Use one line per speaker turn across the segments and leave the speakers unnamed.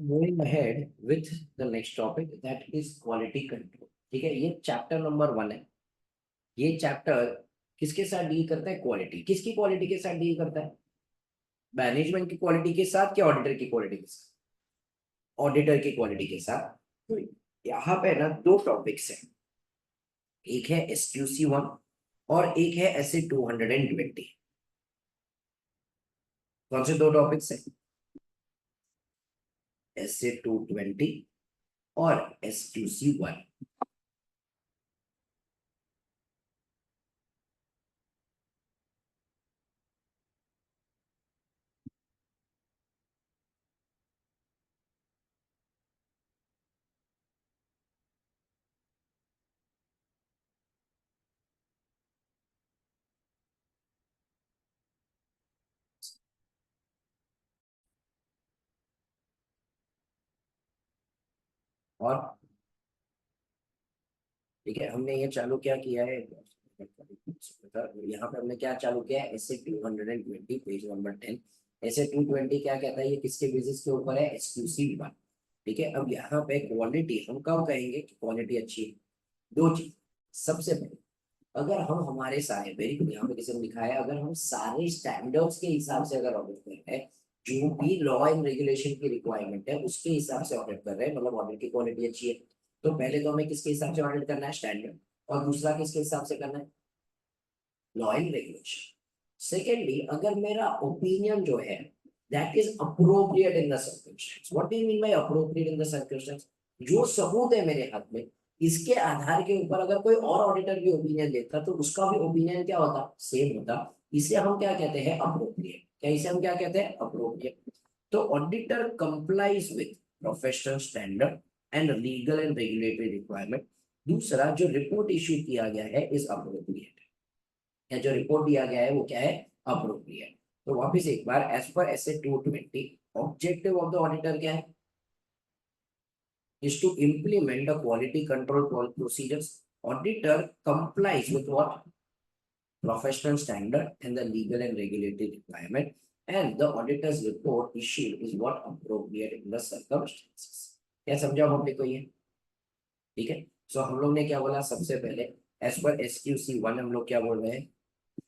Moving ahead with the next topic that is quality control। ठीक है, ये chapter number 1 है। ये चैप्टर किसके साथ डील करता है? क्वालिटी। किसकी क्वालिटी के साथ डील करता है? मैनेजमेंट की क्वालिटी के साथ क्या ऑडिटर की क्वालिटी के साथ? ऑडिटर की क्वालिटी के साथ। तो यहाँ पे ना दो टॉपिक्स हैं, एक है SQC 1 और एक है SA 220। कौन से दो टॉपिक्स हैं? SA 220 और SQC 1। और ठीक है, हमने ये चालू क्या किया है? यहाँ पे हमने क्या चालू किया है? SA 220, page number 10। SA 220 क्या कहता है? ये किसके बेसिस के ऊपर है? SQC 1। ठीक है, अब यहाँ पे क्वालिटी हम कब कहेंगे कि क्वालिटी अच्छी है? दो चीज। सबसे पहले, अगर हम हमारे सारे, वेरी गुड, यहाँ पे किसी ने लिखा है, अगर हम सारे स्टैंडर्ड्स के हिसाब से अगर ऑडिट कर रहे हैं, जो भी लॉ एंड रेगुलेशन की रिक्वायरमेंट है उसके हिसाब से ऑडिट कर रहे हैं, मतलब ऑडिट की क्वालिटी अच्छी है, तो पहले तो हमें किसके हिसाब से ऑडिट करना है? स्टैंडर्ड। और दूसरा किसके हिसाब से करना है? Law and regulation. सेकेंडली, अगर मेरा ओपिनियन जो है that is appropriate in the circumstance. What do you mean by appropriate in the circumstance? जो सबूत है मेरे हाथ में, इसके आधार के ऊपर अगर कोई और ऑडिटर भी ओपिनियन देता तो उसका भी ओपिनियन क्या होता? सेम होता। इसे हम क्या कहते हैं? अप्रोप्रिएट। क्या इसे हम क्या कहते हैं? अप्रोप्रिएट। तो auditor complies with professional standard and legal and regulatory requirement. दूसरा, जो रिपोर्ट इश्यू किया गया है इज अप्रोप्रिएट, या जो रिपोर्ट दिया गया है वो क्या है? अप्रोप्रिएट। तो वापिस एक बार, as per SA 220, objective of the auditor क्या है? is to implement the quality control procedures. Auditor complies with what? Professional standard and the legal and regulatory requirement, and the auditor's report issued is what? Appropriate in the circumstances। क्या समझा आपने को ये? ठीक है, सो हम लोग ने क्या बोला? सबसे पहले एज पर SQC 1 हम लोग क्या बोल रहे हैं?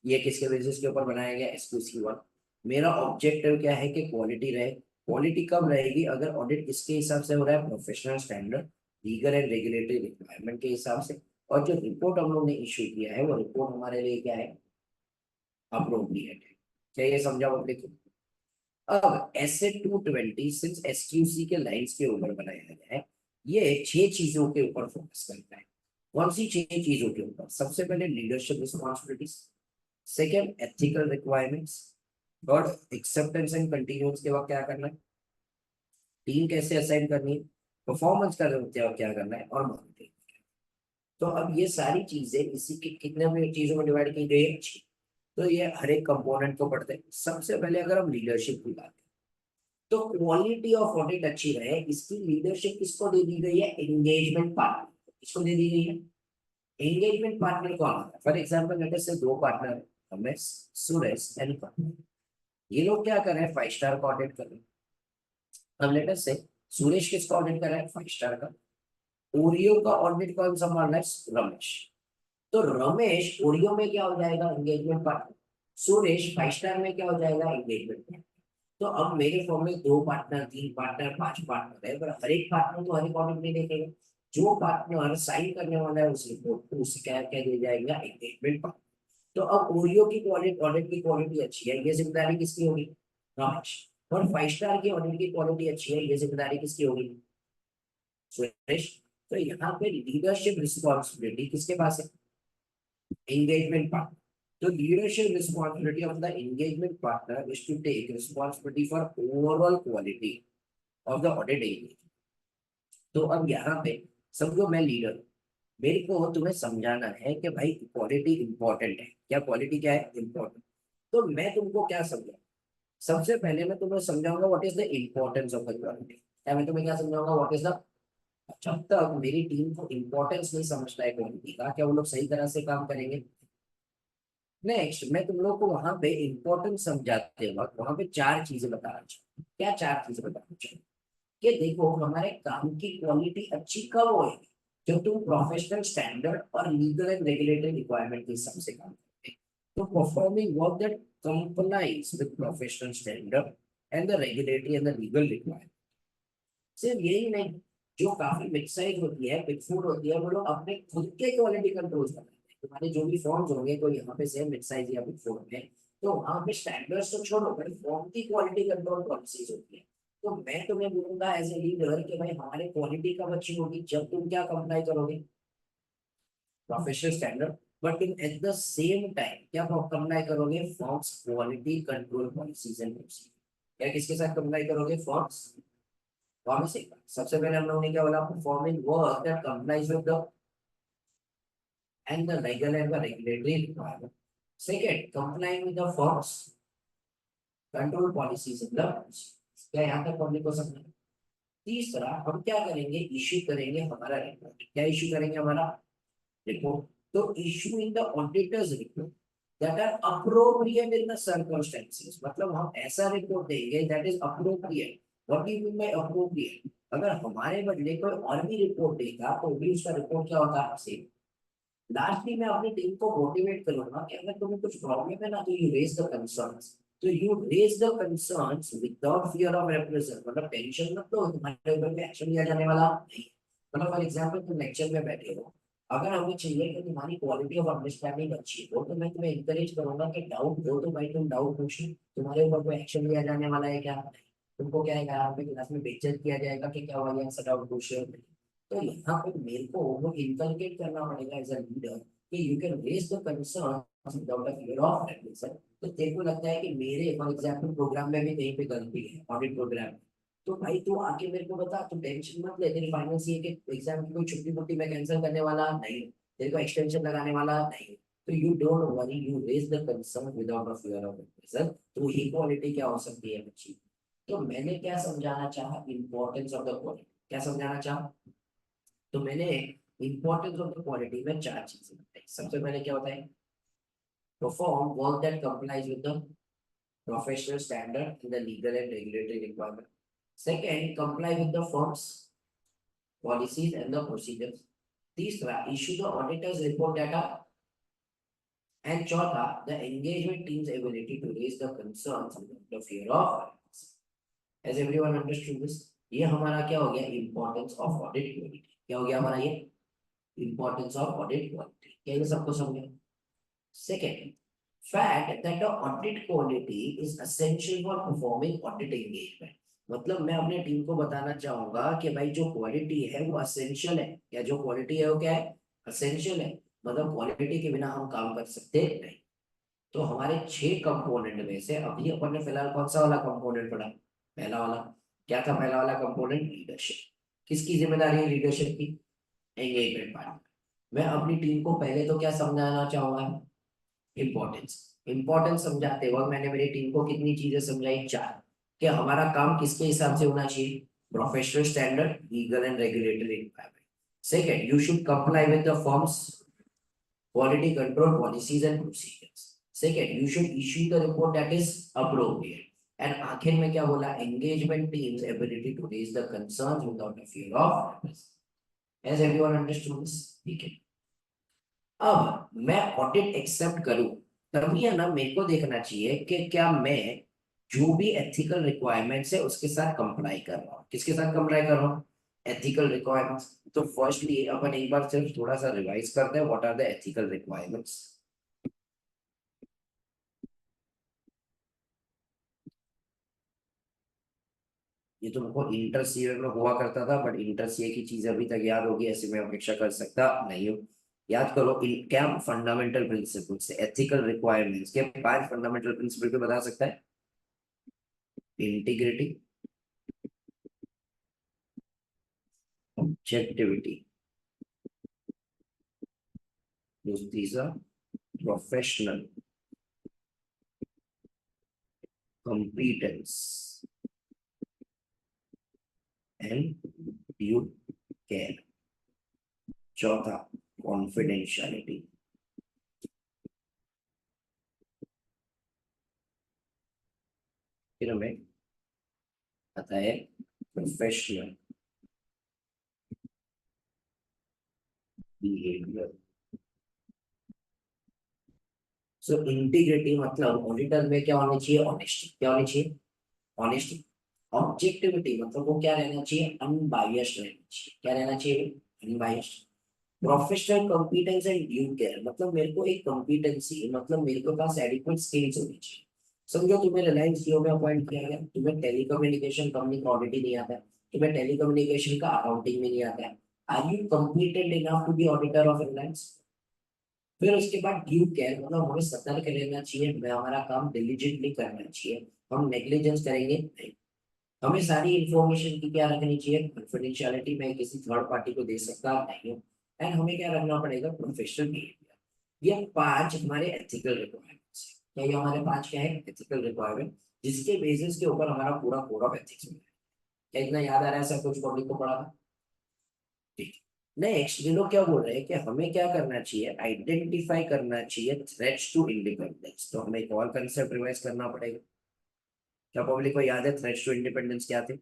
ये किसके बेसिस के ऊपर बनाया गया? SQC 1। मेरा ऑब्जेक्टिव क्या है? कि क्वालिटी रहे। क्वालिटी कब रहेगी? अगर ऑडिट किसके हिसाब से हो रहा है? Professional standard, legal and regulatory requirement के हिसाब से। और जो रिपोर्ट हम लोग ने इश्यू किया है वो रिपोर्ट हमारे लिए क्या है? अप्रोप्रिएट है। क्या ये समझा आपने को? अब SA 220 सिंस SQC के लाइंस के ऊपर बनाया गया है, ये 6 चीजों के ऊपर फोकस करता है। कौन सी 6 चीजों के ऊपर? सबसे पहले leadership responsibilities, second ethical requirements, third acceptance and continuance के वक्त क्या करना है, टीम कैसे असाइन करनी है, परफॉर्मेंस का क्या क्या करना है, और मॉनिटरिंग। तो अब ये सारी चीजें इसी के कितने में चीजों में डिवाइड की गई है? तो ये हर एक कंपोनेंट को पढ़ते हैं। सबसे पहले अगर हम लीडरशिप की बात करें, तो क्वालिटी ऑफ ऑडिट अच्छी रहे, इसकी लीडरशिप किसको दे दी गई है? Engagement partner. किसको दे दी गई है? एंगेजमेंट पार्टनर कौन है? फॉर एग्जाम्पल लेट अस से दो पार्टनर है, रमेश, सुरेश एंड कपिल। ये लोग क्या कर रहे हैं? 5 स्टार का ऑडिट कर रहे हैं। अब लेट अस से सुरेश किसका ऑडिट कर रहा है? 5 स्टार का। ओरियो का ऑडिट कौन संभाल रहा है? रमेश। तो रमेश ओरियो में क्या हो जाएगा? Engagement partner. सुरेश 5 स्टार में क्या हो जाएगा? Engagement partner. तो अब मेरे फॉर्म में 2 पार्टनर, 3 पार्टनर, 5 पार्टनर है, पर हर एक पार्टनर तो हर एक ऑडिट नहीं देखेगा। जो पार्टनर साइन करने वाला है उस रिपोर्ट को, उसे क्या क्या दिया जाएगा? Engagement partner. तो अब ओरियो की क्वालिटी, ऑडिट की क्वालिटी अच्छी है, ये जिम्मेदारी किसकी होगी? रमेश। और 5 स्टार की ऑडिट की क्वालिटी अच्छी है, ये जिम्मेदारी किसकी होगी? सुरेश। तो यहाँ पे लीडरशिप रिस्पॉन्सिबिलिटी किसके पास है? Engagement partner. तो leadership responsibility of the engagement partner is to take responsibility for overall quality of the audit engagement. तो अब यहाँ पे समझो मैं लीडर, मेरे को तुम्हें समझाना है कि भाई क्वालिटी इंपॉर्टेंट है। क्या क्वालिटी क्या है? इंपॉर्टेंट। तो मैं तुमको क्या समझाऊं? सबसे पहले मैं तुम्हें समझाऊंगा what is the importance of the quality. क्या मैं तुम्हें क्या समझाऊंगा? व्हाट इज द, जब तक मेरी टीम को इंपॉर्टेंस नहीं समझता है क्वालिटी का, क्या वो लोग सही तरह से काम करेंगे? नेक्स्ट, मैं तुम लोग को वहां पे इंपॉर्टेंस समझाते वक्त वहां पे 4 चीजें बताना चाहूँ। क्या 4 चीजें बताना चाहूँ? कि देखो हमारे काम की क्वालिटी अच्छी कब होगी, जब तुम प्रोफेशनल स्टैंडर्ड और लीगल एंड रेगुलेटरी रिक्वायरमेंट के हिसाब से काम करोगे। तो performing work that complies with professional standard and the regulatory and the legal requirement. सिर्फ यही नहीं, जो काफी वेबसाइट होती है, बिग फोर होती है, वो लोग अपने खुद के क्वालिटी कंट्रोल बनाते हैं। तुम्हारे जो भी फॉर्म्स होंगे कोई यहाँ पे सेम वेबसाइट या बिग फोर में, तो वहाँ पे स्टैंडर्ड्स तो छोड़ो, भाई फॉर्म की क्वालिटी कंट्रोल पॉलिसीज होती है। तो मैं तुम्हें बोलूंगा एज ए लीडर कि भाई हमारे क्वालिटी कब अच्छी होगी, जब तुम क्या कंप्लाई करोगे, प्रोफेशनल स्टैंडर्ड, बट तुम एट द सेम टाइम क्या कंप्लाई करोगे, forms quality control policies and procedure. क्या किसके साथ कंप्लाई करोगे, फॉर्म्स। Promising. सबसे पहले हम लोगों ने क्या बोला, performing work that complies with the and the legal and the regulatory requirement. Second, complying with the firm's control policies in the क्या यहाँ तक पब्लिक को समझना। तीसरा, हम क्या करेंगे, इश्यू करेंगे हमारा रिपोर्ट। क्या इश्यू करेंगे, हमारा रिपोर्ट। तो issue in the auditors report that are appropriate in the circumstances, मतलब हम ऐसा रिपोर्ट देंगे that is appropriate. What do you mean by appropriate, अगर हमारे बदले कोई और भी रिपोर्ट देगा तो भी उसका रिपोर्ट क्या होता है, सेम। लास्टली मैं अपनी टीम को मोटिवेट करूंगा कि अगर तुम्हें कुछ प्रॉब्लम है ना, तो यू रेज द कंसर्न्स। तो you raise the concerns without fear of reprisal, मतलब टेंशन मत लो, तुम्हारे ऊपर में एक्शन लिया जाने वाला नहीं। मतलब फॉर एग्जांपल तुम लेक्चर में बैठे हो, अगर हमें चाहिए कि तुम्हारी क्वालिटी ऑफ अंडरस्टैंडिंग अच्छी हो, तो मैं तुम्हें इंकरेज करूंगा कि डाउट हो तो भाई तुम डाउट पूछो, तुम्हारे ऊपर कोई एक्शन लिया जाने वाला है क्या, तुमको क्या है, यहाँ पे क्लास में बेइज्जत किया जाएगा कि क्या हुआ, ऐसा डाउट पूछ रहे हो। तो यहाँ पे मेरे को वो इनकलकेट करना पड़ेगा एज अ लीडर कि you can raise the concern without a fear of reprisal. तो तेरे को लगता है कि मेरे फॉर एग्जांपल प्रोग्राम में भी कहीं पे गलती है, ऑडिट प्रोग्राम में, तो भाई तू आके मेरे को बता, तू टेंशन मत ले, तेरी फाइनेंस ये कि एग्जाम की कोई छुट्टी मुट्टी मैं कैंसिल करने वाला नहीं, तेरे को एक्सटेंशन लगाने वाला नहीं। तो you don't worry, you raise the concern without a fear of reprisal. तो ये क्वालिटी क्या हो सकती है बच्ची। तो मैंने क्या समझाना चाहा, इंपॉर्टेंस ऑफ द क्वालिटी, क्या समझाना चाहा। तो मैंने इंपॉर्टेंस ऑफ द क्वालिटी में चार चीजें बताई। सबसे पहले क्या बताए, perform work that complies with the professional standard in the legal and regulatory requirement. Second, comply with the firm's policies and the procedures. तीसरा, issue the auditors report data. And चौथा, the engagement team's ability to raise the concerns without the fear of. As everyone understood this, ये हमारा क्या हो गया, importance of audit quality. क्या हो गया हमारा ये, importance of audit quality, क्या ये सबको समझे। Second, fact that the audit quality is essential for performing audit engagement। मतलब मैं अपने टीम को बताना चाहूंगा कि भाई जो क्वालिटी है वो असेंशियल है, या जो क्वालिटी है वो क्या है, असेंशियल है। मतलब क्वालिटी के बिना हम काम कर सकते नहीं। तो हमारे 6 कंपोनेंट में से अभी अपन ने फिलहाल कौन सा वाला कंपोनेंट पढ़ा, पहला वाला। क्या था पहला वाला कंपोनेंट, लीडरशिप। किसकी जिम्मेदारी है लीडरशिप की, एंगेजमेंट पार्ट। मैं अपनी टीम को पहले तो क्या समझाना चाहूंगा, इंपॉर्टेंस। इंपॉर्टेंस समझाते वक्त मैंने मेरी टीम को कितनी चीजें समझाई, चार। कि हमारा काम किसके हिसाब से होना चाहिए, professional standard, legal and regulatory requirement. Second, you should comply with the firms quality control policies and procedures. Second, you should issue the report that is appropriate. And आखिर में क्या बोला, engagement team's ability to raise the concerns without a fear of repressal. Has everyone understood this? ठीक है। अब मैं audit accept करूं, तभी है ना मेरे को देखना चाहिए कि क्या मैं जो भी एथिकल रिक्वायरमेंट्स है उसके साथ कंप्लाई कर रहा हूँ। किसके साथ कंप्लाई कर रहा हूँ, एथिकल रिक्वायरमेंट्स। तो फर्स्टली अपन एक बार सिर्फ थोड़ा सा रिवाइज करते हैं, what are the ethical requirements. ये तो मेरे को इंटर सीए में हुआ करता था, बट इंटर सीए की चीज अभी तक याद होगी ऐसे मैं अपेक्षा कर सकता नहीं हूँ। याद करो क्या फंडामेंटल प्रिंसिपल्स, एथिकल रिक्वायरमेंट्स के 5 फंडामेंटल प्रिंसिपल पे बता सकता है, इंटीग्रिटी, ऑब्जेक्टिविटी, तीसरा professional competence and due care, चौथा कॉन्फिडेंशियलिटी। फिर हमें आता है प्रोफेशनल बिहेवियर। सो इंटीग्रिटी मतलब ऑडिटर में क्या होनी चाहिए, ऑनेस्टी। क्या होनी चाहिए, ऑनेस्टी। ऑब्जेक्टिविटी मतलब वो क्या रहना चाहिए, अनबायस्ड रहना चाहिए। क्या रहना चाहिए, unbiased. Professional competence and due care मतलब मेरे को एक कॉम्पिटेंसी मतलब मेरे को पास एडिक्वेट स्किल्स होनी चाहिए। समझो तुम्हें रिलायंस जियो में अपॉइंट किया गया, तुम्हें टेलीकम्युनिकेशन कंपनी का ऑडिट ही नहीं आता है, तुम्हें टेलीकम्युनिकेशन का अकाउंटिंग भी नहीं आता है, are you competent enough to be auditor of Reliance? फिर उसके बाद ड्यू केयर मतलब हमें सतर्क रहना चाहिए, हमें हमारा काम डिलीजेंटली करना चाहिए, हम नेग्लिजेंस करेंगे नहीं। हमें सारी इंफॉर्मेशन की क्या रखनी चाहिए, कॉन्फिडेंशियलिटी में किसी थर्ड पार्टी को दे सकता नहीं हूँ। एंड हमें क्या रखना पड़ेगा, प्रोफेशनल बिहेवियर। ये पांच हमारे एथिकल रिक्वायरमेंट्स है। क्या ये हमारे पांच क्या है, एथिकल रिक्वायरमेंट, जिसके बेसिस के ऊपर हमारा पूरा कोड ऑफ एथिक्स में है। क्या इतना याद आ रहा है, सब कुछ पब्लिक को पढ़ा था? ठीक। नेक्स्ट ये लोग क्या बोल रहे हैं कि हमें क्या करना चाहिए, आइडेंटिफाई करना चाहिए थ्रेट्स टू इंडिपेंडेंस। तो हमें एक और कंसेप्ट रिवाइज करना पड़ेगा। क्या पब्लिक को याद है थ्रेट्स टू इंडिपेंडेंस क्या थे?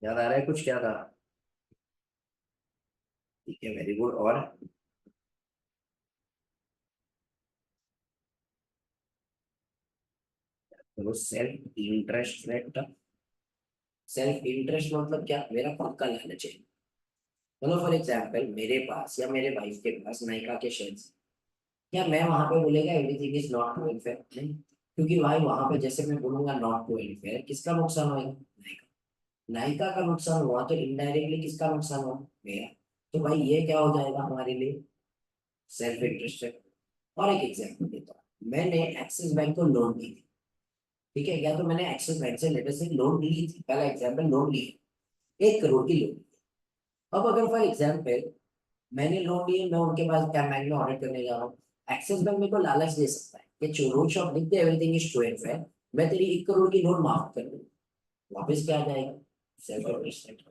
याद आ रहा है कुछ, क्या था? ठीक है, वेरी गुड। और तो self interest threat. Self interest मतलब क्या, मेरा खुद का लालच है। मतलब फॉर एग्जाम्पल मेरे पास या मेरे वाइफ के पास नायका के शेयर्स, क्या मैं वहां पे बोलेगा everything is not to welfare? नहीं, क्योंकि भाई वहां पे जैसे मैं बोलूंगा नॉट टू वेलफेयर, किसका नुकसान होगा, नायका। नायका का नुकसान हुआ तो इनडायरेक्टली किसका नुकसान हुआ, मेरा। तो भाई ये क्या हो जाएगा हमारे लिए, सेल्फ इंटरेस्ट है। और एक एग्जाम्पल देता हूँ, मैंने एक्सिस बैंक को लोन दी थी। ठीक है, या तो मैंने एक्सिस बैंक से लेटर से लोन ली थी, पहला एग्जाम्पल लोन ली, 1 करोड़ की लोन। अब अगर फॉर एग्जाम्पल मैंने लोन लिए, मैं उनके पास क्या बैंक में ऑडिट करने जा रहा हूँ, एक्सिस बैंक मेरे को लालच दे सकता है कि चोरों शॉप लिख दे everything is to and fair, मैं तेरी 1 करोड़ की लोन माफ कर दूँ। वापस क्या आ जाएगा, सेल्फ इंटरेस्ट।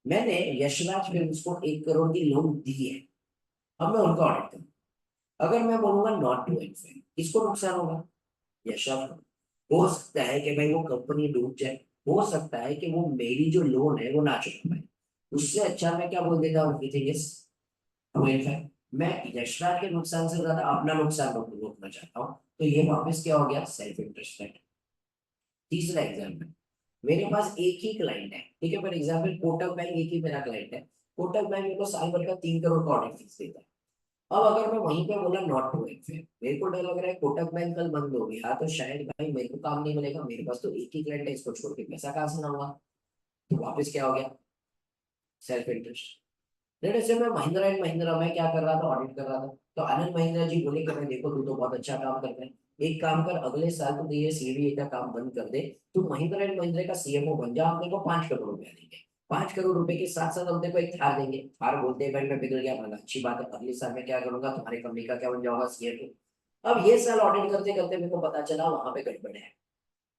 मैंने यशराज फिल्म्स को 1 करोड़ की लोन दी है, अब मैं उनका ऑडिट करूँ। अगर मैं बोलूंगा नॉट टू एंड फेयर, किसको नुकसान होगा, यशराज को। हो सकता है कि भाई वो कंपनी डूब जाए, हो सकता है कि वो मेरी जो लोन है वो ना चुका पाए। उससे अच्छा मैं क्या बोल देता हूँ, everything is to and fair. मैं यशराज के नुकसान से ज्यादा अपना नुकसान रोकना चाहता हूँ, तो ये वापस क्या हो गया, सेल्फ इंटरेस्ट। तीसरा एग्जाम्पल, मेरे पास एक ही क्लाइंट है, ठीक है, फॉर एग्जाम्पल कोटक बैंक एक ही मेरा क्लाइंट है। कोटक बैंक मेरे को साल भर का 3 करोड़ का ऑडिट फीस देता है। अब अगर मैं वहीं पे बोला नॉट टू एक्सेप्ट, मेरे को डर लग रहा है कोटक बैंक कल बंद हो गया तो शायद भाई मेरे को काम नहीं मिलेगा, मेरे पास तो एक ही क्लाइंट है, इसको छोड़ के पैसा कहाँ से लाऊंगा। तो वापस क्या हो गया, सेल्फ इंटरेस्ट। जैसे मैं महिंद्रा एंड महिंद्रा में क्या कर रहा था, ऑडिट कर रहा था, तो आनंद महिंद्रा जी बोले कि मैं देखो तू तो बहुत अच्छा काम करते हैं, एक काम कर अगले साल तो ये सीबीए का काम बंद कर दे, तू महिंद्रा एंड महिंद्रा का सीएमओ बन जा, हम तेरे को 5 करोड़ रुपया देंगे। 5 करोड़ रुपए के साथ साथ हम तेरे को एक थार देंगे। थार बोलते हैं भाई मैं बिगड़ गया, मतलब अच्छी बात है, अगले साल मैं क्या करूंगा, तुम्हारी कंपनी का क्या बन जाऊंगा, सीएमओ। अब ये साल ऑडिट करते करते मेरे को पता चला वहां पे गड़बड़ है।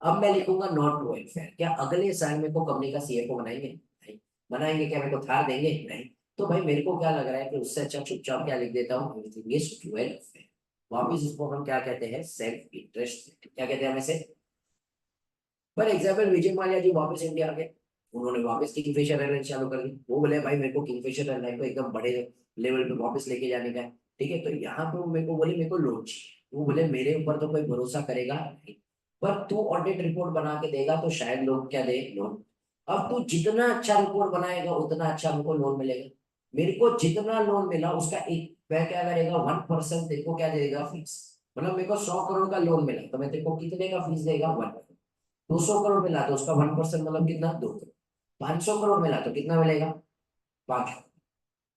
अब मैं लिखूंगा नॉट टू वेलफेयर, क्या अगले साल मेरे को कंपनी का सीएफओ बनाएंगे, नहीं। बनाएंगे, क्या मेरे को थार देंगे, नहीं। तो भाई मेरे को क्या लग रहा है कि उससे अच्छा चुपचाप क्या लिख देता हूँ, एवरीथिंग इज टू वेलफेयर। वापिस इसको हम क्या कहते हैं, सेल्फ इंटरेस्ट। क्या कहते हैं हम इसे। फॉर एग्जाम्पल विजय माल्या जी वापस इंडिया आ गए, उन्होंने वापस किंगफिशर एयरलाइन चालू कर दी। वो बोले भाई मेरे को किंगफिशर एयरलाइन को एकदम बड़े लेवल पे वापस लेके जाने का है। ठीक है, तो यहाँ पे वो मेरे को बोले मेरे को लोन चाहिए, वो बोले मेरे ऊपर तो कोई भरोसा करेगा नहीं, पर तू ऑडिट रिपोर्ट बना के देगा तो शायद लोग क्या दे, लोन। अब तू जितना अच्छा रिपोर्ट बनाएगा उतना अच्छा हमको लोन मिलेगा। मेरे को जितना लोन मिला उसका एक, वह क्या करेगा, 1% तेरे को क्या देगा, फीस। मतलब मेरे को 100 करोड़ का लोन मिला तो मैं तेरे को कितने का फीस देगा, 1। 200 करोड़ मिला तो उसका 1% मतलब कितना, 2 करोड़। 500 करोड़ मिला तो कितना मिलेगा, 5।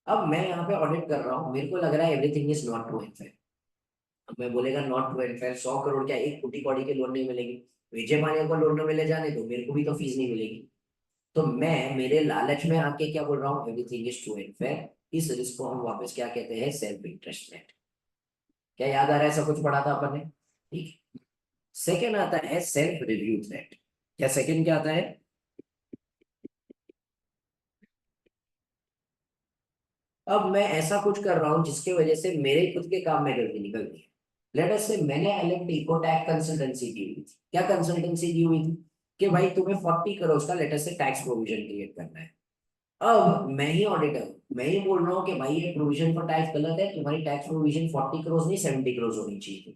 अब मैं यहाँ पे ऑडिट कर रहा हूँ, मेरे को लग रहा है everything is not to and. अब मैं बोलेगा नॉट टू एंड 100 करोड़ क्या एक कोटी कौड़ी की लोन नहीं मिलेगी। विजय माल्या को लोन न मिले जाने दो, मेरे को भी तो फीस नहीं मिलेगी। तो मैं मेरे लालच में आके क्या बोल रहा हूँ, everything is to and fair. इस रिस्क को हम वापस क्या कहते हैं, सेल्फ इंटरेस्ट रेट। क्या याद आ रहा है, सब कुछ पढ़ा था अपन ने, ठीक। सेकेंड आता है सेल्फ रिव्यू थ्रेट। क्या सेकेंड क्या आता है, अब मैं ऐसा कुछ कर रहा हूँ जिसकी वजह से मेरे खुद के काम में गलती निकल गई है। लेट अस से मैंने एलएमटी को टैक्स कंसल्टेंसी दी हुई थी। क्या कंसल्टेंसी दी हुई थी कि भाई तुम्हें 40 करोड़ का लेट अस से टैक्स प्रोविजन क्रिएट करना है। अब मैं ही ऑडिटर हूँ, मैं ही बोल रहा हूँ कि भाई ये प्रोविजन फॉर टैक्स गलत है, तुम्हारी टैक्स प्रोविजन 40 करोड़ नहीं 70 करोड़ होनी चाहिए।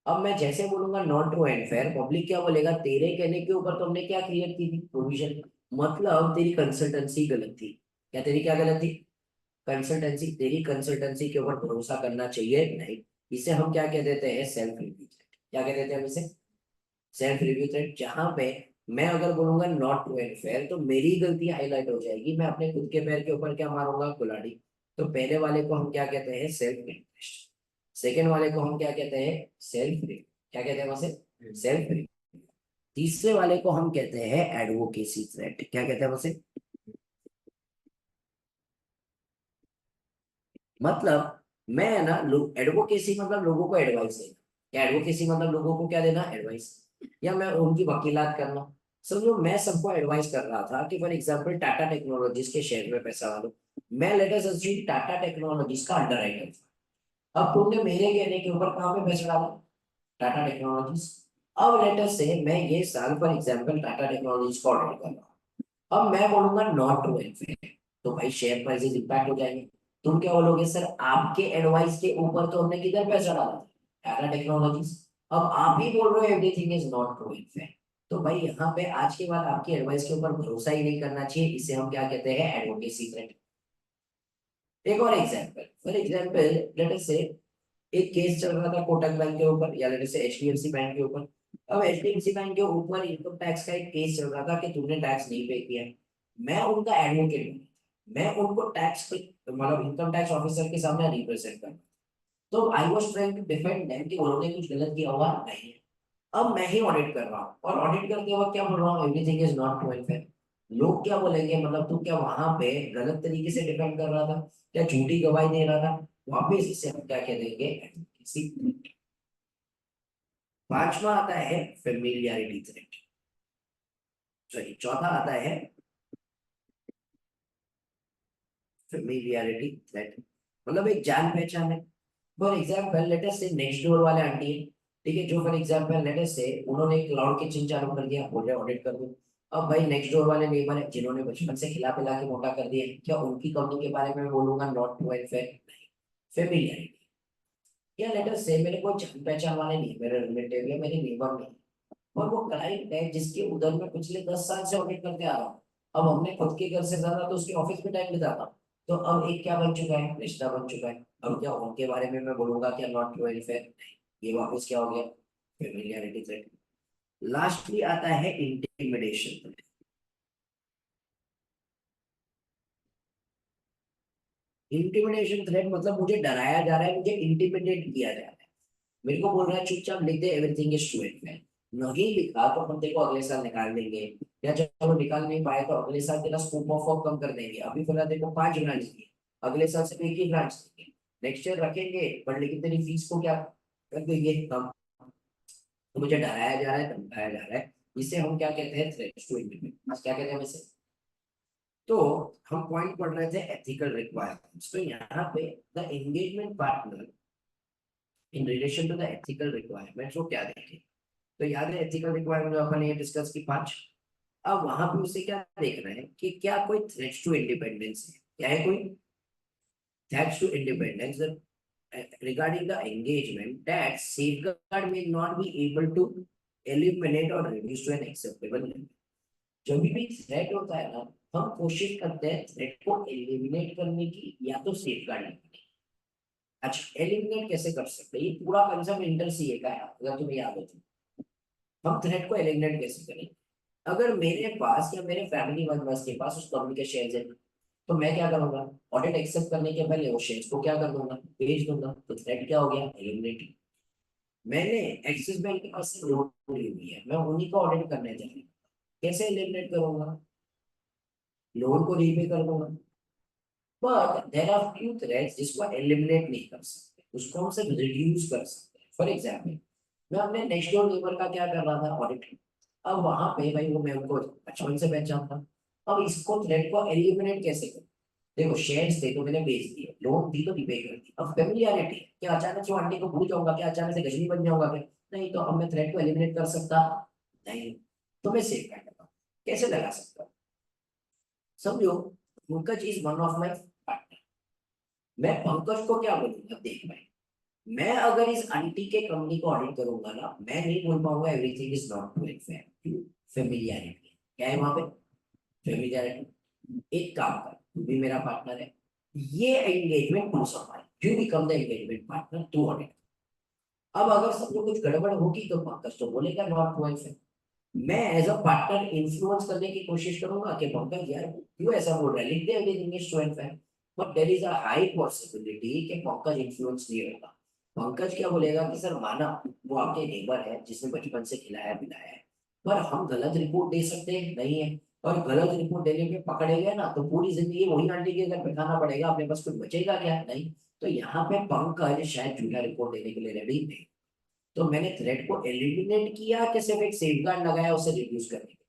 अब मैं जैसे बोलूंगा not true and fair, public क्या बोलेगा, तेरे कहने के ऊपर तुमने क्या क्रिएट की थी प्रोविजन, मतलब तेरी कंसल्टेंसी गलत थी। क्या तेरी क्या गलत थी, कंसल्टेंसी, तेरी कंसल्टेंसी के ऊपर भरोसा करना चाहिए नहीं। इसे हम क्या कह देते हैं, सेल्फ रिव्यू थ्रेट। क्या कह देते हैं हम इसे, सेल्फ रिव्यू थ्रेट। जहां पे मैं अगर बोलूंगा नॉट ट्रू एंड फेयर तो मेरी गलती हाईलाइट हो जाएगी, मैं अपने खुद के पैर के ऊपर क्या मारूंगा, कुल्हाड़ी। तो पहले वाले को हम क्या कहते हैं, सेल्फ इंटरेस्ट। सेकेंड वाले को हम क्या कहते हैं, सेल्फ रिव्यू। क्या कहते हैं वैसे, सेल्फ रिव्यू। तीसरे वाले को हम कहते हैं एडवोकेसी थ्रेट। क्या कहते हैं वैसे, मतलब मैं है ना, लोग एडवोकेसी मतलब लोगों को एडवाइस देना। क्या एडवोकेसी मतलब लोगों को क्या देना, एडवाइस, या मैं उनकी वकीलात करना। समझो मैं सबको एडवाइस कर रहा था कि फॉर एग्जांपल टाटा टेक्नोलॉजीज के शेयर में पैसा डालो। मैं let us assume Tata technologies का अंडरराइटर था। अब तुमने मेरे कहने के ऊपर कहाँ पे पैसा डाला, टाटा टेक्नोलॉजीज। अब लेट अस से मैं ये साल फॉर एग्जांपल टाटा टेक्नोलॉजीज को ऑडिट कर रहा हूँ। अब मैं बोलूंगा नॉट ट्रू एंड फेयर, तो भाई शेयर प्राइसेस इंपैक्ट हो जाएंगे। तुम क्या बोलोगे, सर आपके एडवाइस के ऊपर तो हमने किधर पैसा डाला था, टाटा टेक्नोलॉजीज। अब आप ही बोल रहे हो everything is not true and fair. तो भाई यहाँ पे आज के बाद आपकी एडवाइस के ऊपर भरोसा ही नहीं करना चाहिए। इसे हम क्या कहते हैं, एडवोकेसी थ्रेट। एक और example, for example let us से एक केस चल रहा था कोटक बैंक के ऊपर, या लेट अस से एचडीएफसी बैंक के ऊपर। अब एचडीएफसी बैंक के ऊपर इनकम टैक्स का एक केस चल रहा था कि तुमने टैक्स नहीं पे किया है। मैं उनका एडवोकेट हूँ, मैं उनको टैक्स मतलब इनकम टैक्स ऑफिसर के सामने रिप्रेजेंट करना। तो I was trying to defend them कि उन्होंने कुछ गलत किया हुआ नहीं है। अब मैं ही ऑडिट कर रहा हूँ और ऑडिट करते वक्त क्या बोल रहा हूँ, everything is not true and fair. लोग क्या बोलेंगे, मतलब तू क्या वहां पे गलत तरीके से डिफेंड कर रहा था, क्या झूठी गवाही दे रहा था। वापिस इसे हम क्या कह देंगे, एडवोकेसी। पांचवा आता है फेमिलियरिटी थ्रेट, सॉरी चौथा आता है फेमिलियरिटी थ्रेट, मतलब एक जान पहचान है। फॉर एग्जाम्पल लेट अस से नेक्स्ट डोर वाले आंटी है, ठीक है, जो फॉर एग्जाम्पल लेट अस से उन्होंने एक क्लाउड किचन चालू कर दिया, बोल रहे ऑडिट कर दो। अब भाई नेक्स्ट डोर वाले नेबर है जिन्होंने बचपन से खिला पिला के मोटा कर दिया है, क्या उनकी कंपनी के बारे में मैं बोलूंगा not true and fair, familiarity. या लेट अस से मेरे को जान पहचान वाले नहीं, मेरे रिलेटिव या मेरे नेबर नहीं, और वो क्लाइंट है जिसके उधर मैं पिछले 10 साल से ऑडिट करते आ रहा हूँ। अब हमने खुद के घर से ज्यादा तो उसके ऑफिस में टाइम बिताता हूँ। तो अब एक क्या बन चुका है, रिश्ता बन चुका है। अब क्या उनके बारे में मैं बोलूंगा क्या नॉट ट्रू एंड फेयर, ये वापस क्या हो गया, फेमिलियरिटी थ्रेट। लास्टली आता है इंटिमिडेशन। इंटिमिडेशन थ्रेट मतलब मुझे डराया जा रहा है, मुझे इंटिमिडेट किया जा रहा है। मेरे को बोल रहा है चुपचाप लिख दे everything is true and fair. नहीं लिखा तो हम तेरे को अगले साल निकाल देंगे, या चलो निकाल नहीं पाए तो अगले साल तेरा स्कोप ऑफ वर्क कम कर देंगे। अभी फिलहाल तेरे को 5 ब्रांच दी, अगले साल से एक ही ब्रांच देंगे। नेक्स्ट ईयर रखेंगे पर लेकिन तेरी फीस को क्या कर देंगे कम। तो मुझे डराया जा रहा है, धमकाया जा रहा है। इसे हम क्या कहते हैं, थ्रेट्स टू इंडिपेंडेंस। क्या कहते हैं वैसे, तो हम पॉइंट पढ़ रहे थे एथिकल रिक्वायरमेंट्स। तो यहाँ पे the engagement partner in relation to the ethical requirements वो क्या देखें। तो याद है एथिकल रिक्वायरमेंट जो अपन ने डिस्कस की 5। अब वहां पे उसे क्या देख रहे हैं कि क्या कोई थ्रेट्स टू इंडिपेंडेंस है, क्या है कोई threats to independence regarding the engagement that safeguard may not be able to eliminate or reduce to an acceptable level। जब भी थ्रेट होता है ना, हम कोशिश करते हैं थ्रेट को एलिमिनेट करने की या तो सेफगार्ड करने की। अच्छा एलिमिनेट कैसे कर सकते हैं, ये पूरा कंसेप्ट इंटर सीए का है अगर तुम्हें याद हो तो। हम थ्रेट को एलिमिनेट कैसे करें, अगर मेरे पास या मेरे फैमिली मेंबर्स के पास उस कंपनी के शेयर्स है, तो मैं क्या करूंगा, ऑडिट एक्सेप्ट करने के पहले वो शेयर्स को क्या कर दूंगा, बेच दूंगा। तो थ्रेट क्या हो गया, एलिमिनेट। मैंने एक्सिस बैंक के पास से लोन ली हुई है, मैं उन्हीं को ऑडिट करने जा रहा हूँ, कैसे एलिमिनेट करूंगा, लोन को रीपे कर दूंगा। But there are few threats जिसको एलिमिनेट नहीं कर सकते, उसको हम सिर्फ रिड्यूस कर सकते हैं। फॉर एग्जाम्पल मैं अपने नेक्स्ट डोर नेबर का क्या कर रहा था, ऑडिट। अब वहां पे भाई वो मैं उनको बचपन से पहचानता, अब इसको थ्रेड को एलिमिनेट कैसे करूं। देखो शेयर्स थे तो मैंने बेच दिए, लोन दी तो रिपे कर दी। अब फेमिलियरिटी क्या अचानक से आंटी को भूल जाऊंगा क्या, अचानक से गजनी बन जाऊंगा क्या? नहीं। तो अब मैं थ्रेट को एलिमिनेट कर सकता नहीं। तो मैं सेफ गार्ड लगा, कैसे लगा सकता हूँ? समझो, Pankaj is one of my partner. मैं पंकज को क्या बोलूंगा, देख भाई, मैं अगर इस आंटी के कंपनी को ऑडिट करूंगा ना, मैं नहीं बोल पाऊंगा everything is not going fair. क्यों? फेमिलियरिटी क्या है वहां पे, फेमिलियरिटी। एक काम कर, तू भी मेरा पार्टनर है, ये एंगेजमेंट तू संभाल, you become the engagement partner, तू ऑडिट। अब अगर समझो कुछ गड़बड़ होगी तो पंकज तो बोलेगा नॉट गोइंग फेयर। मैं एज अ पार्टनर इन्फ्लुएंस करने की कोशिश करूंगा कि पंकज यार क्यों ऐसा बोल रहा है, लिख दे everything is to and fine. But there is a high possibility कि पंकज इन्फ्लुएंस नहीं होगा। पंकज क्या बोलेगा कि सर माना वो आपके नेबर है जिसने बचपन से खिलाया पिलाया है, पर हम गलत रिपोर्ट दे सकते हैं नहीं है, और गलत रिपोर्ट देने पे पकड़े गए ना तो पूरी जिंदगी वही आंटी के घर पे खाना पड़ेगा, अपने पास कुछ बचेगा क्या? नहीं। तो यहाँ पे पंकज शायद झूठा रिपोर्ट देने के लिए रेडी नहीं। तो मैंने थ्रेट को एलिमिनेट किया कि सिर्फ एक सेफगार्ड लगाया उसे रिड्यूस करने के लिए।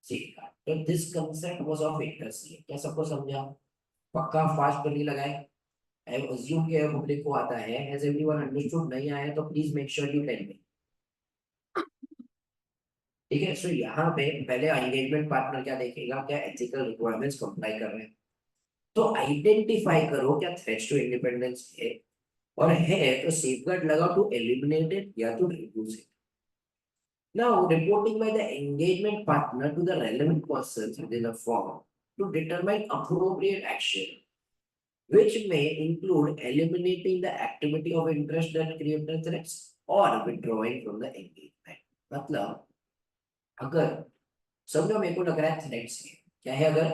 सेफगार्ड, तो this concept was of accuracy. क्या सबको समझा? पक्का फास्ट कर लगाए। आई अज्यूम कि पब्लिक को आता है। Has everyone understood? नहीं आया तो please make sure you tell me. ठीक है, सो यहाँ पे पहले एंगेजमेंट पार्टनर क्या देखेगा, क्या एथिकल रिक्वायरमेंट्स कंप्लाई कर रहे हैं। तो आइडेंटिफाई करो क्या थ्रेट्स टू इंडिपेंडेंस है, और है तो सेफगार्ड लगाओ टू एलिमिनेट इट या to reduce it. Now, reporting by the engagement partner to the relevant persons within a firm to determine appropriate action, which may include eliminating the activity of interest that create the threats or withdrawing from the engagement. मतलब अगर समझो मेरे को लग रहा है threats है, क्या है अगर,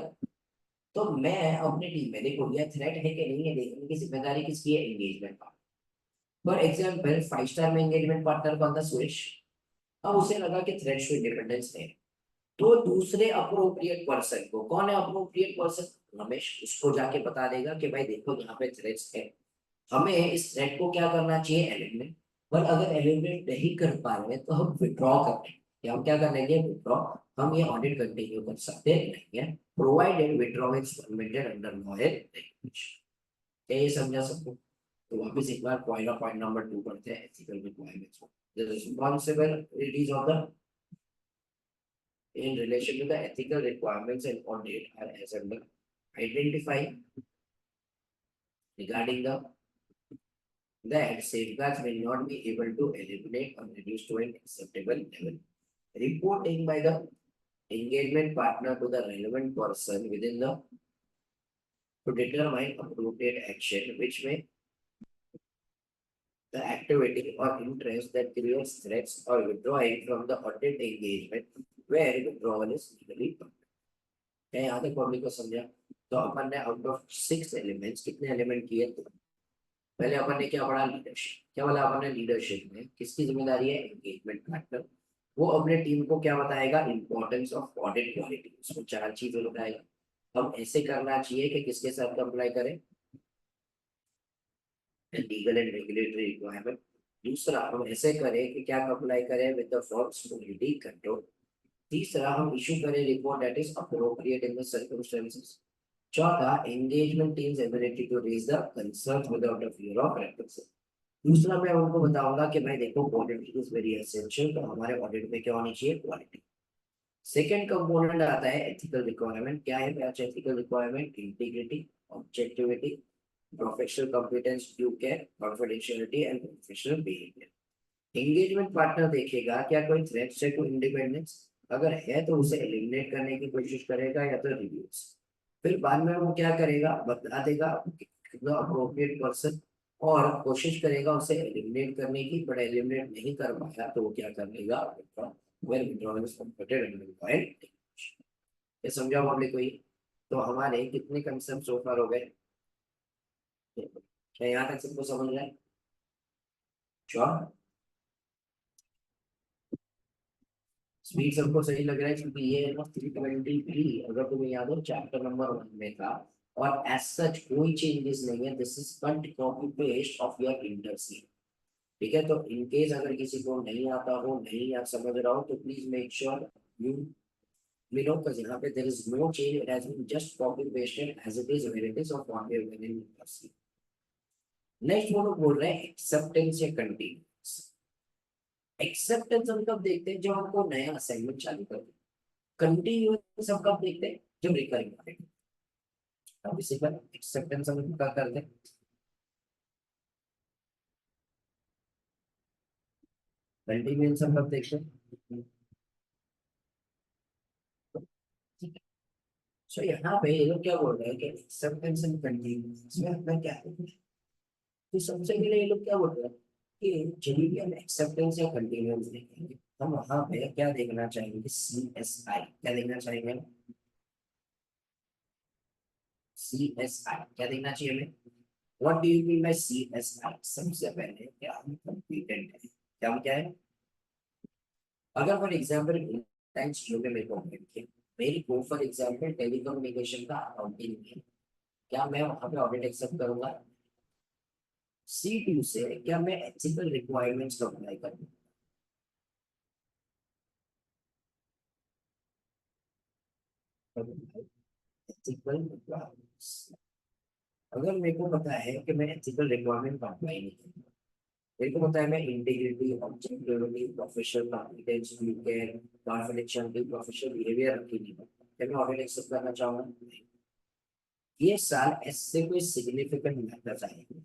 तो मैं अपनी टीम में देखो यह थ्रेट है कि नहीं है देखने की जिम्मेदारी किसकी है, engagement partner. For example 5 star में एंगेजमेंट पार्टनर कौन था, सुरेश। अब उसे लगा कि थ्रेट्स टू इंडिपेंडेंस है, तो दूसरे अप्रोप्रिएट पर्सन को, कौन है अप्रोप्रिएट पर्सन, रमेश, उसको जाके बता देगा कि भाई देखो यहाँ पे थ्रेट्स है, हमें इस थ्रेट को क्या करना चाहिए, एलिमिनेट। पर अगर एलिमिनेट नहीं कर पा रहे तो हम विड्रॉ कर लेंगे, या हम क्या कर लेंगे, विड्रॉ। हम ये ऑडिट कंटिन्यू कर सकते नहीं है, provided withdraw is permitted under law and regulation. क्या ये समझा सबको? तो वापस एक बार पॉइंट नंबर 2 पढ़ते हैं, ethical requirements. The responsibilities of the in relation to the ethical requirements and audit are as under: identify regarding the that safeguards may not be able to eliminate or reduce to an acceptable level. Reporting by the engagement partner to the relevant person within the to determine appropriate action which may the activity or interest that creates threats or withdrawing from the audit engagement where withdrawal is legally permitted. क्या यहाँ तक public को समझा? तो अपन ने out of 6 elements कितने element किए? तो पहले अपन ने क्या पढ़ा, लीडरशिप। क्या बोला अपन ने, लीडरशिप में किसकी जिम्मेदारी है, एंगेजमेंट पार्टनर। वो अपने टीम को क्या बताएगा, इंपॉर्टेंस ऑफ ऑडिट क्वालिटी, उसको 4 चीजें बताएगा। हम ऐसे करना चाहिए कि किसके साथ अप्लाई करें, लीगल एंड रेगुलेटरी रिक्वायरमेंट। दूसरा, हम ऐसे करें कि क्या अप्लाई करें with the firm's quality control. तीसरा, हम इशू करें report that is appropriate in the circumstances. चौथा, engagement team's ability to raise the concern without a fear of represent. दूसरा, मैं उनको बताऊंगा कि भाई देखो क्वालिटी इज वेरी एसेंशियल, तो हमारे ऑडिट में क्या होनी चाहिए, क्वालिटी। सेकंड कंपोनेंट आता है एथिकल रिक्वायरमेंट। क्या है ethical requirement, integrity, objectivity, professional competence, due care, confidentiality and professional behaviour. Engagement partner देखेगा क्या कोई थ्रेट है टू इंडिपेंडेंस, अगर है तो उसे एलिमिनेट करने की कोशिश करेगा या तो रिड्यूस। फिर बाद में वो क्या करेगा, बता देगा अप्रोप्रिएट पर्सन, और कोशिश करेगा उसे एलिमिनेट करने की, बट एलिमिनेट नहीं कर पाया तो वो क्या कर लेगा, well withdrawal is completed and required. ये समझा पब्लिक को ये? तो हमारे कितने कंसेप्ट सो फार हो गए, क्या यहाँ तक सबको समझ रहा है? श्योर? स्पीड सबको सही लग रहा है? क्योंकि ये है ना 323, अगर तुम्हें याद हो चैप्टर नंबर 1 में था, और एज सच कोई चेंजेस नहीं है, this is cut copy paste of your इंटरसीट। ठीक है, तो इनकेस अगर किसी को नहीं आता हो, नहीं आप समझ रहा हो, तो please make sure you below because यहाँ पे there is no change, it has been just copy pasted as it is where it is of what we have done in university. Next वो लोग बोल रहे हैं एक्सेप्टेंस या continuous. Acceptance हम कब देखते हैं, जब हमको नया असाइनमेंट चालू करते हैं। कंटिन्यूस हम कब देखते हैं, जब रिकरिंग करते हैं। अब इसी पर एक्सेप्टेंस हम क्या करते हैं, कंटिन्यूस हम कब देखते हैं। सो यहाँ पे ये लोग क्या बोल रहे हैं कि एक्सेप्टेंस एंड कंटिन्यूस में अपना क्या है। तो सबसे पहले ये लोग क्या बोल रहे हैं कि जब भी हम एक्सेप्टेंस या कंटिन्यूस देखेंगे, हम वहां पे क्या देखना चाहेंगे, सी एस आई क्या देखना चाहेंगे, सी एस आई क्या देखना चाहिए हमें। What do you mean by C S I. सबसे पहले क्या हम कंप्लीटेंट है, क्या हम क्या है। अगर फॉर एग्जाम्पल थैंक्स यू में मेरे को मेरी को फॉर एग्जाम्पल टेलीकम्युनिकेशन का अकाउंटिंग है, क्या मैं वहां पे ऑडिट एक्सेप्ट करूंगा। सी टू से क्या मैं एथिकल रिक्वायरमेंट्स को अप्लाई करूंगा। एथिकल रिक्वायरमेंट्स, अगर मेरे को पता है कि मैं एथिकल रिक्वायरमेंट का अप्लाई नहीं करूंगा, मेरे को पता है मैं integrity, objectivity, professional competence, care, confidentiality, professional behaviour रखी नहीं है, क्या मैं ऑडिट एक्सेप्ट करना चाहूंगा। ये साल ऐसे कोई सिग्निफिकेंट मैटर्स आएंगे।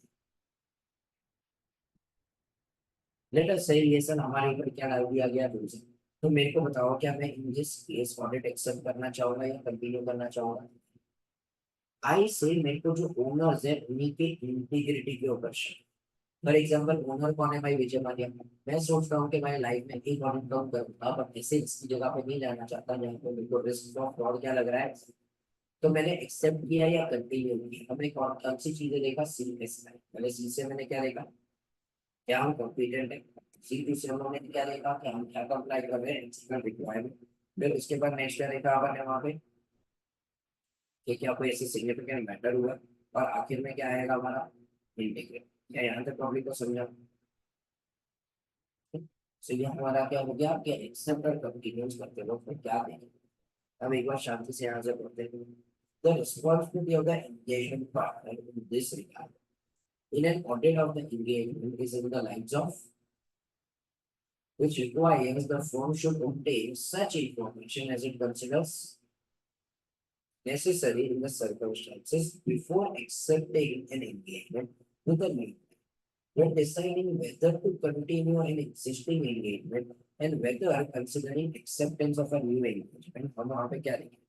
लेट अस से ये सर हमारे ऊपर क्या डाल दिया गया रूल्स, तो मेरे को बताओ क्या मैं in this case audit accept करना चाहूंगा या कंटिन्यू करना चाहूंगा। आई से मेरे को जो ओनर्स है उन्हीं के इंटीग्रिटी के ऊपर। फॉर एग्जाम्पल ओनर कौन है भाई, विजय माल्या। मैं सोचता हूँ कि मैं लाइफ में एक ऑडिट कम करूंगा, बट ऐसे इसकी जगह पे नहीं जाना चाहता जहाँ पे मेरे को रिस्क ऑफ फ्रॉड क्या लग रहा है। तो मैंने एक्सेप्ट किया या कंटिन्यू किया, हमें कौन कौन सी चीजें देखा, सी एस आई। पहले सी से मैंने क्या देखा, क्या हम कॉम्पिटेंट है। सी टू से हमने क्या देखा कि हम क्या कंप्लाई कर रहे हैं, एक्सटर्नल रिक्वायरमेंट। फिर उसके बाद नेक्स्ट क्या देखा आपने वहाँ पे कि क्या कोई ऐसे सिग्निफिकेंट मैटर हुआ, और आखिर में क्या आएगा हमारा इंटीग्रेट। क्या यहाँ तक पब्लिक को समझा। तो ये हमारा क्या हो गया कि एक्सेप्ट और कंटिन्यूस करते वक्त में क्या देंगे। अब एक बार शांति से यहाँ से पढ़ते हैं। The responsibility of the engagement partner in this regard, in an audit of the engagement, is in the lines of which requires the firm should obtain such information as it considers necessary in the circumstances before accepting an engagement with the new. When deciding whether to continue an existing engagement and whether considering acceptance of a new engagement, हम वहाँ पे क्या देखेंगे,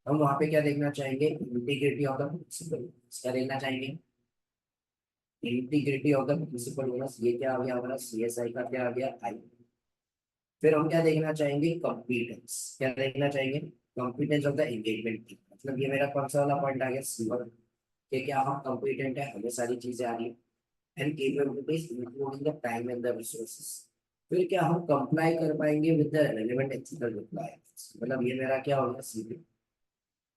हम वहाँ पे क्या देखना चाहेंगे, इंटीग्रिटी ऑफ द प्रिंसिपल। क्या देखना चाहेंगे, integrity of the principal owners. ये क्या आ गया हमारा, सी एस आई का क्या आ गया, आई। फिर हम क्या देखना चाहेंगे, कॉम्पिटेंस। क्या देखना चाहेंगे, competence of the engagement team. मतलब ये मेरा कौन सा वाला पॉइंट आ गया, सी1, कि क्या हम कॉम्पिटेंट है, हमें सारी चीजें आ रही है, and capabilities including the time and the resources. फिर क्या हम कंप्लाई कर पाएंगे with the relevant ethical requirements. मतलब ये मेरा क्या होगा, C2.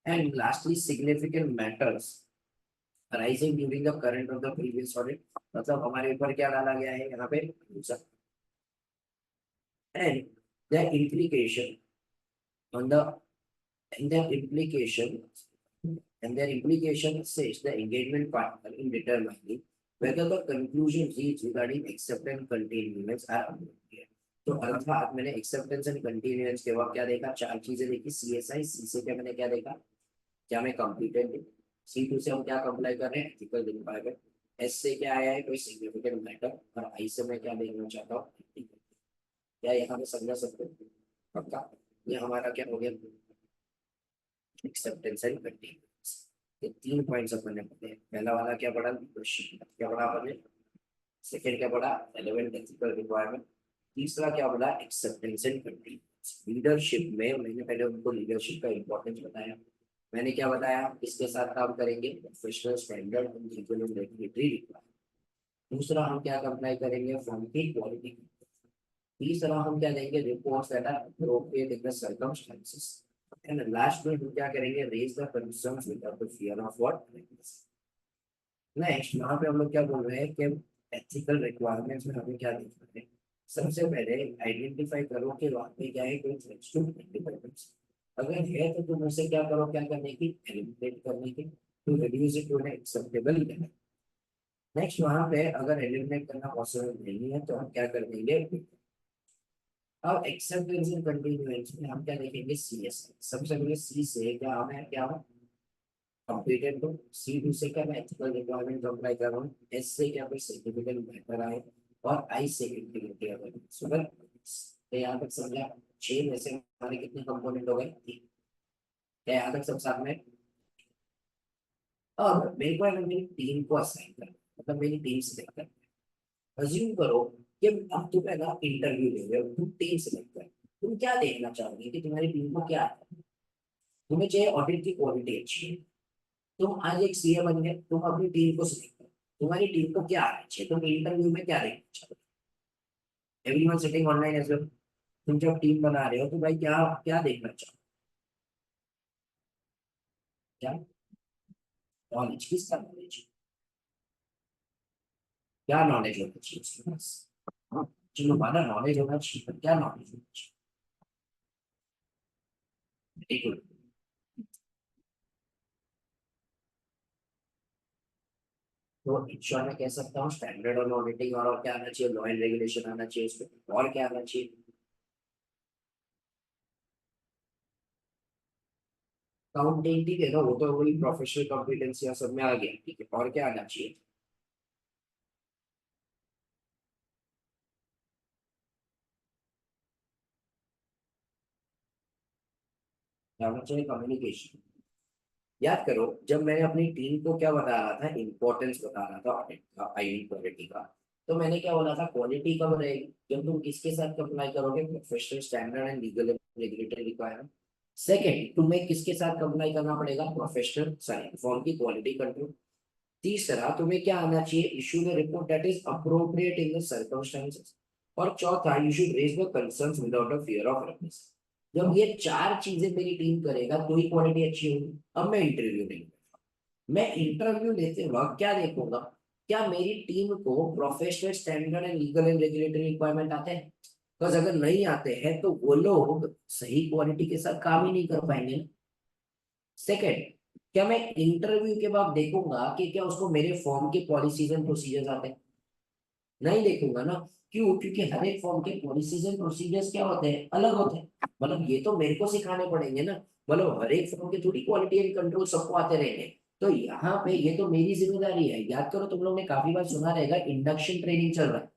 And lastly significant matters arising during the current of the previous audit। मतलब हमारे ऊपर क्या डाला गया है यहाँ पे, and the implication on the and their implication and their implication says the engagement partner in determining whether the conclusion reached regarding acceptance continuance are appropriate। तो अर्थात मैंने एक्सेप्टेंस एंड कंटिन्यूएंस के बाद क्या देखा, चार चीजें देखी, सी एस आई। सी से क्या मैंने क्या देखा, क्या मैं कंप्लीटेड हूँ। सी टू से हम क्या कंप्लाई कर रहे हैं, एथिकल रिक्वायरमेंट। एस से क्या आया है, कोई सिग्निफिकेंट मैटर। और आई से मैं क्या देखना चाहता हूँ, क्या यहाँ पे समझा सकते हो पक्का। ये हमारा क्या हो गया, एक्सेप्टेंस एंड कंटिन्यूएंस। ये तीन पॉइंट्स अपन ने पढ़े। पहला वाला क्या पढ़ा, लीडरशिप क्या पढ़ा अपन ने। सेकंड क्या पढ़ा, रेलेवेंट एथिकल रिक्वायरमेंट। तीसरा क्या पढ़ा, एक्सेप्टेंस एंड कंटिन्यूएंस। लीडरशिप में मैंने पहले उनको लीडरशिप का इंपॉर्टेंस बताया। मैंने क्या बताया, इसके साथ काम करेंगे professional standard and regulatory requirement. दूसरा हम क्या अप्लाई करेंगे, फॉर्म की क्वालिटी। तीसरा हम क्या देंगे, reports that are appropriate in the circumstances. And last में हम क्या करेंगे, raise the concerns without the fear of what. Next यहाँ पे हम लोग क्या बोल रहे हैं कि एथिकल रिक्वायरमेंट्स में हमें क्या देखना है। सबसे पहले आइडेंटिफाई करो कि वहाँ पे क्या है, कोई थ्रेट्स टू इंडिपेंडेंस। अगर है तो तुम उसे क्या करो, क्या करने की, एलिमिनेट करने की, to reduce it to an acceptable level. Next वहां पे अगर एलिमिनेट करना पॉसिबल नहीं है तो हम क्या कर देंगे, अब एक्सेप्टेंस एंड कंटिन्यूएंस में हम क्या देखेंगे, सी एस। सबसे पहले सी से क्या हमें क्या कंप्लीटेड, तो सी टू से क्या मैं एथिकल रिक्वायरमेंट अप्लाई कर रहा हूँ, एस से क्या कोई सिग्निफिकेंट मैटर आए, और आई से इंटीग्रिटी अगर सुपर। तो यहाँ तक समझा, छह में से हमारे कितने कंपोनेंट हो गए, ठीक। क्या यहाँ तक सब साथ में। अब मेरे को अगर मेरी टीम को असाइन करना, मतलब मेरी टीम सिलेक्ट करना, अज्यूम करो कि अब तुम है ना इंटरव्यू ले रहे हो, तुम टीम सिलेक्ट कर, तुम क्या देखना चाहोगे कि तुम्हारी टीम को क्या है। तुम्हें चाहिए ऑडिट की क्वालिटी अच्छी है, तुम आज एक सीए बन गए, तुम अपनी टीम को सिलेक्ट करो, तुम्हारी टीम को क्या आना चाहिए, तुम इंटरव्यू में क्या देखना चाहोगे। Everyone sitting online as well, तुम जब टीम बना रहे हो तो भाई क्या क्या देखना चाहो, क्या नॉलेज, किसका नॉलेज, क्या नॉलेज होना चाहिए उसके पास। हाँ, चलो हमारा नॉलेज होना चाहिए, पर क्या नॉलेज होना चाहिए, बिल्कुल। तो इंश्योर में कह सकता हूँ स्टैंडर्ड और ऑडिटिंग, और क्या आना चाहिए, लॉ एंड रेगुलेशन आना चाहिए उसमें, और क्या आना चाहिए, अकाउंटिंग, ठीक है ना, वो तो वही प्रोफेशनल कॉम्पिटेंसी सब में आ गया, ठीक है, और क्या आना चाहिए। क्या आना चाहिए, कम्युनिकेशन। याद करो जब मैंने अपनी टीम को क्या बता रहा था, इंपॉर्टेंस बता रहा था ऑडिट का, आई मीन क्वालिटी का, तो मैंने क्या बोला था, क्वालिटी कब रहेगी, जब तुम किसके साथ अप्लाई करोगे, professional standard and legal regulatory requirement. Second, तुम्हें किसके साथ अप्लाई करना पड़ेगा, प्रोफेशनल सॉरी फॉर्म की क्वालिटी कंट्रोल। तीसरा, तुम्हें क्या आना चाहिए, issue the report that is appropriate in the circumstances. और चौथा, you should raise the concerns without a fear of repress. जब ये चार चीजें मेरी टीम करेगा तो ही क्वालिटी अच्छी होगी। अब मैं इंटरव्यू नहीं, मैं इंटरव्यू लेते वक्त क्या देखूंगा, क्या मेरी टीम को professional standard and legal and regulatory requirement आते हैं। बस अगर नहीं आते हैं तो वो लोग सही क्वालिटी के साथ काम ही नहीं कर पाएंगे। सेकेंड, क्या मैं इंटरव्यू के बाद देखूंगा कि क्या उसको मेरे फॉर्म के पॉलिसीज एंड प्रोसीजर्स आते हैं, नहीं देखूंगा ना। क्यों, क्योंकि हर एक फॉर्म के पॉलिसीज एंड प्रोसीजर्स क्या होते हैं, अलग होते हैं। मतलब ये तो मेरे को सिखाने पड़ेंगे ना, मतलब हर एक फॉर्म के थोड़ी क्वालिटी एंड कंट्रोल सबको आते रहेंगे। तो यहाँ पे ये तो मेरी जिम्मेदारी है। याद करो तुम लोग ने काफी बार सुना रहेगा इंडक्शन ट्रेनिंग चल रहा है,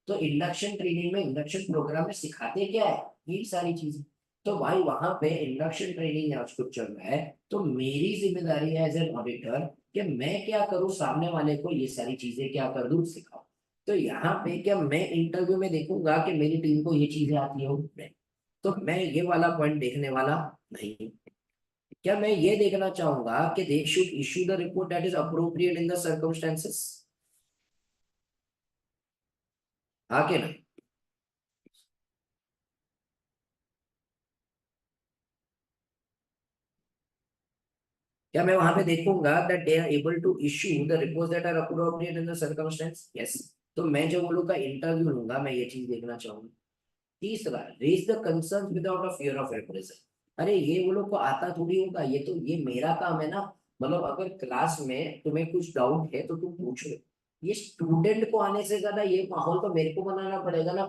तो इंडक्शन ट्रेनिंग में, इंडक्शन प्रोग्राम में सिखाते क्या है, ये सारी चीजें। तो भाई वहां पे इंडक्शन ट्रेनिंग आज कुछ चल रहा है, तो मेरी जिम्मेदारी है एज एन ऑडिटर कि मैं क्या करूँ, सामने वाले को ये सारी चीजें क्या कर दूं, सिखाऊं। तो यहाँ पे क्या मैं इंटरव्यू में देखूंगा कि मेरी टीम को ये चीजें आती हो नहीं, तो मैं ये वाला पॉइंट देखने वाला नहीं। क्या मैं ये देखना चाहूंगा कि they should issue the report that is appropriate in the circumstances, आके ना। क्या मैं वहां पे देखूंगा that they are able to issue the reports that are appropriate in the circumstance, yes. तो मैं जब वो लोग का इंटरव्यू लूंगा मैं ये चीज देखना चाहूंगा। तीसरा, raise the concern without a fear of reprisal. अरे ये वो लोग को आता थोड़ी होगा, ये तो ये मेरा काम है ना। मतलब अगर क्लास में तुम्हें कुछ डाउट है तो तुम पूछो, ये स्टूडेंट को आने से ज्यादा ये माहौल तो मेरे को बनाना पड़ेगा ना।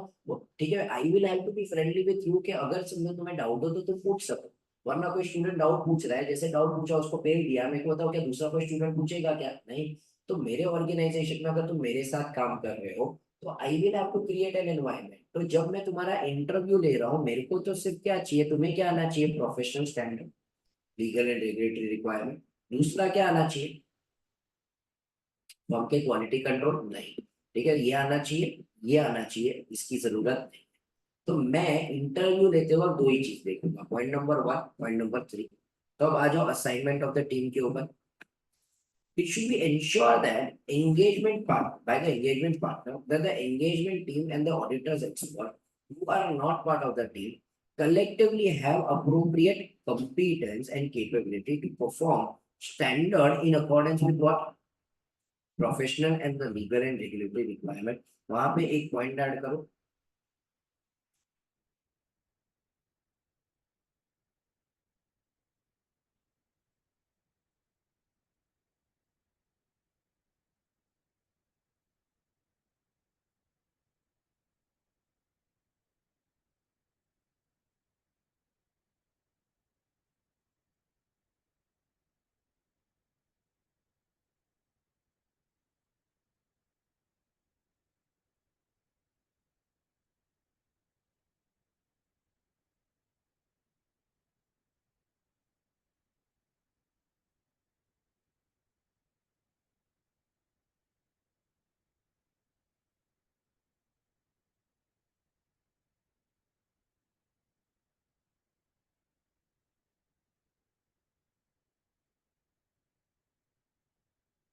ठीक है, I will have to be friendly with you कि अगर तुम्हें डाउट हो तो तुम पूछ सको। वरना कोई स्टूडेंट डाउट पूछ रहा है, जैसे डाउट पूछा उसको फेल दिया, मेरे को बताओ क्या दूसरा कोई स्टूडेंट पूछेगा क्या, नहीं। तो मेरे ऑर्गेनाइजेशन में अगर तुम मेरे साथ काम कर रहे हो तो I will have to create an environment. तो जब मैं तुम्हारा इंटरव्यू ले रहा हूँ मेरे को तो सिर्फ क्या चाहिए, तुम्हें क्या आना चाहिए, professional standard, legal and regulatory requirement. दूसरा क्या आना चाहिए, फॉर्म के क्वालिटी कंट्रोल नहीं, ठीक है, ये आना चाहिए, ये आना चाहिए, इसकी जरूरत नहीं। तो मैं इंटरव्यू लेते वक्त दो ही चीज देखूंगा, point number one, point number three. तो अब आ जाओ असाइनमेंट ऑफ द टीम के ऊपर। It should be ensure that engagement part by the engagement partner, that the engagement team and the auditors expert who are not part of the team collectively have appropriate competence and capability to perform standard in accordance with what professional and the legal and regulatory requirement। वहां पे एक point add करो, करो,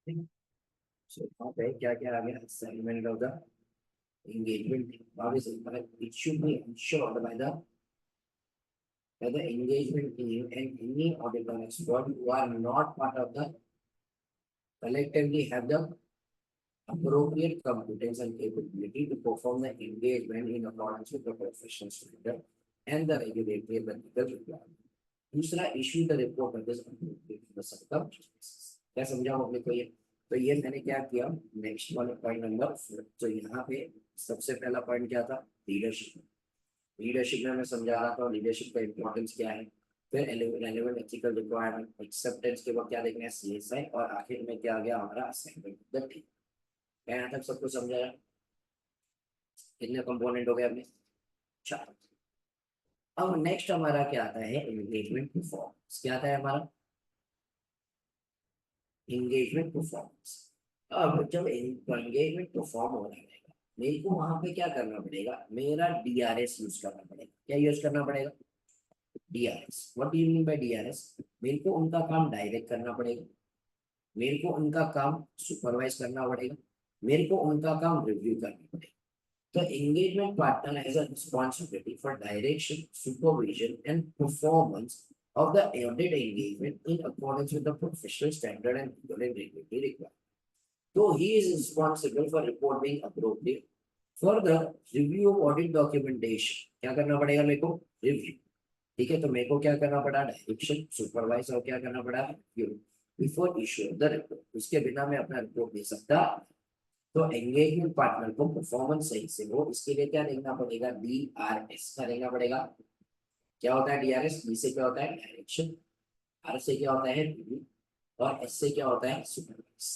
So यहाँ पे क्या क्या आ गया, assignment of the engagement. Obviously, but it should be ensured by the engagement team and any auditor expert who are not part of the collectively have the appropriate competence and capability to perform the engagement in accordance with the professional standard and the regulatory and ethical requirement. दूसरा, issue the report of this appropriate in the circumstances. क्या समझा आपने को ये? तो ये मैंने क्या किया, नेक्स्ट वाला पॉइंट नंबर 4. तो यहाँ पे सबसे पहला पॉइंट क्या था, लीडरशिप. लीडरशिप में मैं समझा रहा था लीडरशिप का इंपॉर्टेंस क्या है, फिर रेलेवेंट एथिकल रिक्वायरमेंट, एक्सेप्टेंस के बाद क्या देखना है, सीएसआई, और आखिर में क्या आ गया हमारा असाइनमेंट. क्या यहाँ तक सबको समझाया? कितने कंपोनेंट हो गए अपने? 4. अब नेक्स्ट हमारा क्या आता है, एंगेजमेंट परफॉर्मेंस. क्या आता है हमारा? Engagement performance. अब जब एंगेजमेंट परफॉर्म हो रहा है, मेरे को वहां पे क्या करना पड़ेगा, मेरा डीआरएस यूज करना पड़ेगा. क्या यूज करना पड़ेगा? DRS. What do you mean bye DRS? मेरे को उनका काम डायरेक्ट करना पड़ेगा, मेरे को उनका काम सुपरवाइज करना पड़ेगा, मेरे को उनका काम रिव्यू करना पड़ेगा. The engagement partner has a responsibility for direction, supervision, and performance of the audit engagement in accordance with the professional standard and legal and regulatory requirements. So he is responsible for report being appropriate. For the review of audit documentation, क्या करना पड़ेगा मेरे को? Review. ठीक है, तो मेरे को क्या करना पड़ा, डायरेक्शन, सुपरवाइज, और क्या करना पड़ा, review. Before issue the report, उसके बिना मैं अपना रिपोर्ट दे सकता. तो एंगेजमेंट पार्टनर को परफॉर्मेंस सही से हो, इसके लिए क्या देखना पड़ेगा, डीआरएस का देखना पड़ेगा. क्या होता है डीआरएस? डी से क्या होता है, डायरेक्शन, आर से क्या होता है, रिव्यू, और एस से क्या होता है, supervise.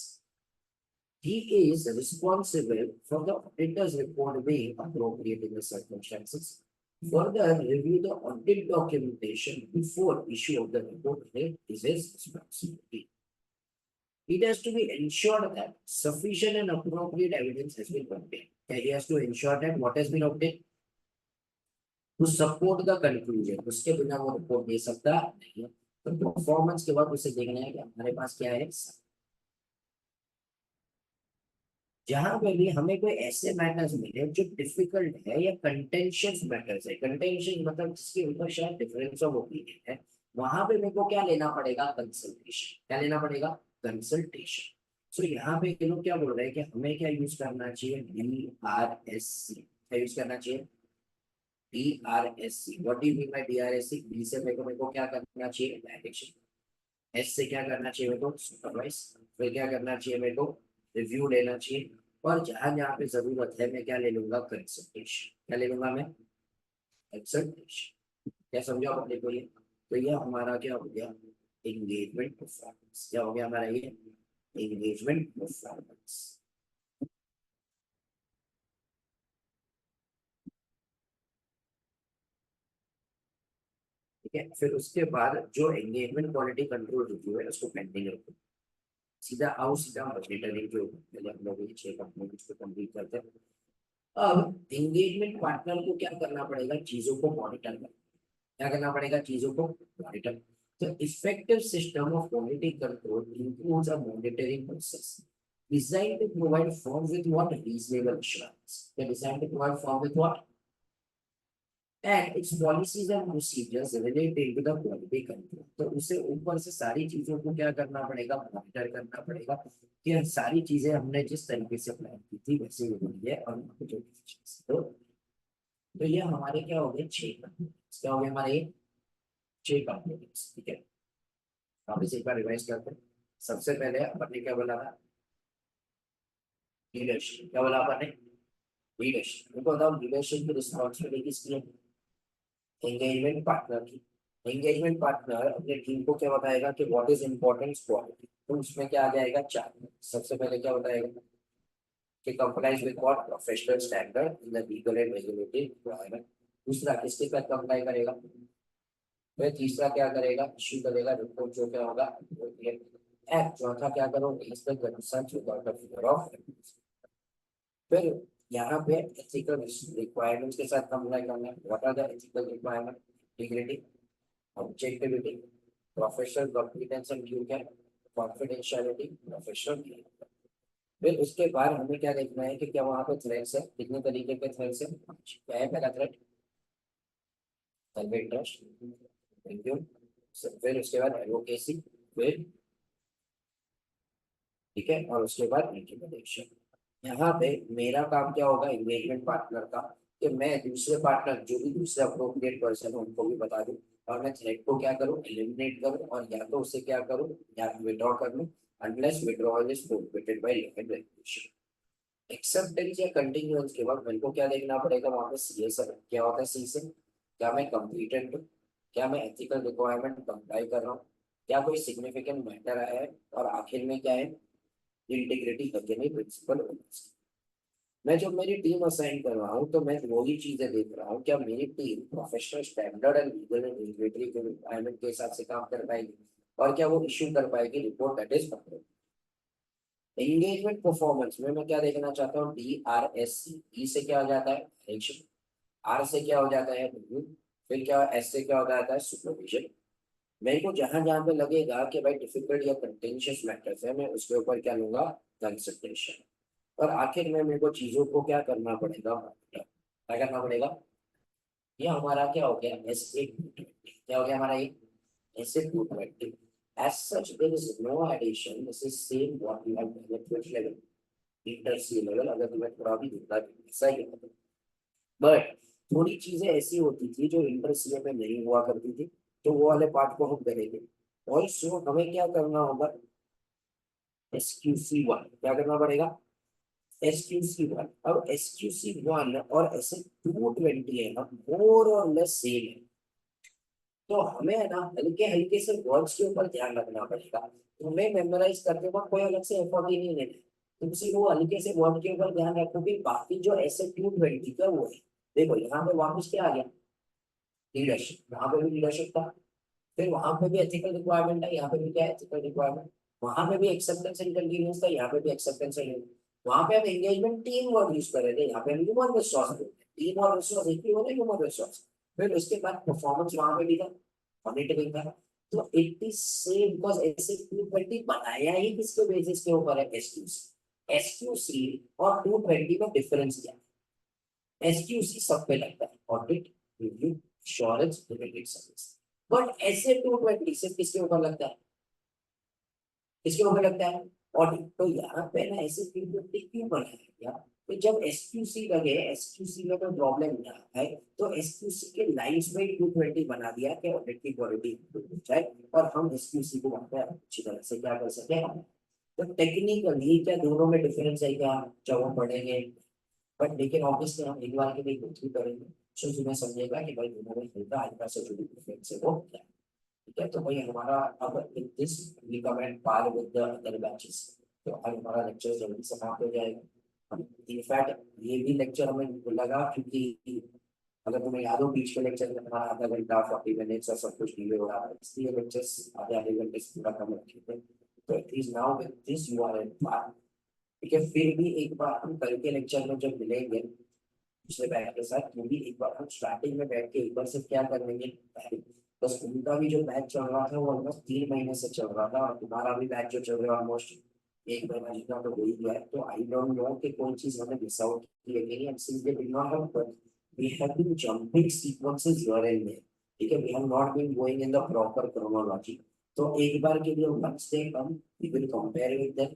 He is responsible for the auditor's report being appropriate in the circumstances. Further, review the audit documentation before issue of the report is his responsibility. It has to be ensured that sufficient and appropriate evidence has been obtained. He has to ensure that what has been obtained to support the conclusion. उसके बिना वो report दे सकता नहीं है. तो performance के बाद उसे देखना है कि हमारे पास क्या है. जहां पे भी हमें कोई ऐसे मैटर्स मिले जो डिफिकल्ट है या कंटेंशियस मैटर्स है, कंटेंशियस मतलब जिसके ऊपर शायद डिफरेंस ऑफ ओपिनियन है, वहां पे मेरे को क्या लेना पड़ेगा, कंसल्टेशन. क्या लेना पड़ेगा, कंसल्टेशन. सो यहाँ पे ये लोग क्या बोल रहे हैं कि हमें क्या यूज करना चाहिए, DRSC. क्या यूज करना चाहिए, DRSC. What do you mean bye DRSC? D से मेरे को क्या करना चाहिए, डायरेक्शन. एस से क्या करना चाहिए मेरे को, सुपरवाइज. फिर क्या करना चाहिए मेरे को, रिव्यू लेना चाहिए. और जहां जहां पे जरूरत है मैं क्या ले लूंगा, कंसल्टेशन. क्या ले लूंगा मैं, कंसल्टेशन. क्या समझा आप अपने को ये? तो ये हमारा क्या हो गया, एंगेजमेंट परफॉर्मेंस. क्या हो गया हमारा ये, एंगेजमेंट परफॉर्मेंस. ठीक है, फिर उसके बाद जो एंगेजमेंट क्वालिटी कंट्रोल रिव्यू है उसको पेंडिंग रखो. सीधा आओ, सीधा मॉनिटरिंग जो पहले हम लोग ये 6 कंपोनेंट्स को कंप्लीट करते हैं. अब एंगेजमेंट पार्टनर को क्या करना पड़ेगा, चीजों को मॉनिटर करना. क्या करना पड़ेगा, चीजों को मॉनिटर. तो effective system of quality control includes a monitoring process designed to provide firm with what reasonable assurance. They're designed to provide firm with what, and its policies and procedures related to the quality control. तो उसे ऊपर से सारी चीजों को क्या करना पड़ेगा, मॉनिटर करना पड़ेगा कि सारी चीजें हमने जिस तरीके से प्लान की थी वैसे ही हो रही है, और जो तो ये हमारे क्या हो गए, 6 कंपोनेंट्स. क्या हो गए हमारे ये 6 कंपोनेंट्स. ठीक है, आप इसे एक बार रिवाइज करते हैं. सबसे पहले अपन ने क्या बोला था, लीडरशिप. क्या बोला अपन ने, लीडरशिप. उनको बताओ लीडरशिप की रिस्पॉन्सिबिलिटी किसकी है, एंगेजमेंट पार्टनर की. एंगेजमेंट पार्टनर अपने टीम को क्या बताएगा कि व्हाट इज इम्पोर्टेंस क्वालिटी. तो उसमें क्या आ जाएगा, 4. सबसे पहले क्या बताएगा कि complies with what, professional standard in the legal and regulatory requirement. दूसरा किसके साथ कंप्लाई करेगा, फिर तीसरा क्या करेगा, इश्यू करेगा रिपोर्ट जो क्या होगा, एंड चौथा क्या करोगे, इस पर concern without a fear of. फिर यहाँ पे एथिकल रिक्वायरमेंट्स के साथ कंप्लाई करना है. What are the ethical requirement, integrity, objectivity, professional competence and due care, confidentiality, professional. फिर उसके बाद हमें क्या देखना है कि क्या वहाँ पे थ्रेड्स है, कितने तरीके के थ्रेड्स है, क्या है पहला thread, self interest, thank you. फिर उसके बाद एडवोकेसी, फिर ठीक है, और उसके बाद इंटिमिडेशन। यहाँ पे मेरा काम क्या होगा एंगेजमेंट पार्टनर का, कि मैं दूसरे पार्टनर जो भी दूसरे अप्रोप्रिएट पर्सन है उनको भी बता दूं, और मैं थ्रेड को क्या करूँ एलिमिनेट करूँ, और या तो उसे क्या करूँ या विड्रॉ कर लूँ, unless withdrawal is prohibited by law and regulation. Acceptance या कंटिन्यूअंस के बाद मेरे को क्या देखना पड़ेगा वहां पे सी से क्या होता है, सी से क्या मैं कंप्लीटेड हूँ, क्या मैं एथिकल रिक्वायरमेंट कंप्लाई कर रहा हूँ, क्या कोई सिग्निफिकेंट मैटर आया है, और आखिर में क्या है इंटीग्रिटी है कि नहीं, प्रिंसिपल। मैं जब मेरी टीम असाइन कर रहा हूँ तो मैं वही चीजें देख रहा हूँ, क्या मेरी team professional standard and legal and regulatory के रिक्वायरमेंट के हिसाब से काम कर पाएगी, और क्या वो इश्यू कर पाएगी report that is approved. Engagement performance में मैं क्या देखना चाहता हूँ, DRSC, ई से क्या हो जाता है डायरेक्शन, आर से क्या हो जाता है रिव्यू, फिर क्या एस से क्या हो जाता है सुपरविजन। मेरे को जहां जहां पे लगेगा कि भाई डिफिकल्ट या कंटेंशियस मैटर्स है, मैं उसके ऊपर क्या लूंगा कंसल्टेशन। और आखिर में मेरे को चीजों को क्या करना पड़ेगा, क्या करना पड़ेगा, ये हमारा क्या हो गया SA 220, क्या हो गया हमारा ये SA 220। As such, there is no addition. This is same what we have done at first level, inter level, अगर तुम्हें थोड़ा भी धुंधला ऐसा ही होता। बट थोड़ी चीजें ऐसी होती थी जो इंटर में नहीं हुआ करती थी, तो वो वाले पार्ट को हम करेंगे। और सो हमें क्या करना होगा, SQC1 क्या करना पड़ेगा, SQC1। अब SQC1 और SA 220 है ना, मोर और लेस सेम है, तो हमें है ना हल्के हल्के से वर्ड्स के ऊपर ध्यान रखना पड़ेगा। तुम्हें मेमोराइज करते वक्त कोई अलग से एफर्ट ही नहीं लेना, तुम सिर्फ वो हल्के से वर्ड के ऊपर ध्यान रखोगे, बाकी जो SA 220 का वो है। देखो यहाँ पे वापस क्या आ गया, लीडरशिप, वहां पे भी लीडरशिप था, फिर वहां पे भी एथिकल रिक्वायरमेंट है, यहाँ पे भी क्या है एथिकल रिक्वायरमेंट, वहां पे भी एक्सेप्टेंस एंड कंटीन्यूअस था, यहाँ पे भी एक्सेप्टेंस एंड, वहां पे हम एंगेजमेंट टीम वर्ड यूज कर रहे थे, यहाँ पे हम ह्यूमन रिसोर्स, टीम और रिसोर्स एक ही होता है ह्यूमन रिसोर्स। फिर उसके बाद परफॉर्मेंस वहां पे भी था, मॉनिटरिंग था। तो 86 बिकॉज SA 220 बनाया ही किसके बेसिस के ऊपर है, SQC। SQC और 220 में डिफरेंस क्या है, SQC सब पे लगता है, audit, review, insurance, related service. But SA 220 सिर्फ किसके ऊपर लगता है, किसके ऊपर लगता है, ऑडिट। तो यहाँ पे ना SA 220 क्यों बनाया गया, तो जब SQC लगे, SQC में कोई प्रॉब्लम ना है, तो SQC के लाइंस में 220 बना दिया कि ऑडिट की क्वालिटी इंप्रूव हो जाए, और हम SQC को वहाँ पे अच्छी तरह से क्या कर सके। तो टेक्निकली क्या दोनों में डिफरेंस है क्या, जब हम पढ़ेंगे, बट लेकिन ऑब्वियसली हम एक बार के लिए गो थ्रू करेंगे, तो तुम्हें समझेगा कि भाई दोनों में हल्का हल्का से जो डिफरेंस है वो क्या है। ठीक है, तो भाई हमारा अब in this we come and par with the other batches, तो अब हमारा लेक्चर जल्दी समाप्त हो जाएगा। इनफैक्ट ये भी लेक्चर हमें लगा क्योंकि अगर तुम्हें याद हो बीच के लेक्चर में हमारा आधा घंटा 40 मिनट्स और सब कुछ डिले हो रहा है, इसलिए लेक्चर्स आधे आधे घंटे से पूरा कम रखे थे। तो it is now with this you are in par. ठीक है, फिर भी एक बार हम कल के लेक्चर में जब मिलेंगे दूसरे बैच के साथ, वो भी एक बार हम स्टार्टिंग में बैठ के एक बार से क्या कर लेंगे, बस उनका भी जो बैच चल रहा था वो ऑलमोस्ट 3 महीने से चल रहा था, और तुम्हारा भी बैच जो चल रहा है ऑलमोस्ट 1 महीना जितना तो हो ही गया है। तो आई डोंट नो कि कोई चीज हमने मिस आउट की है कि नहीं, simply did not have, we have been jumping sequences here and there. ठीक है, we have not been going in the proper chronology. तो एक बार के लिए once they come we will compare with them।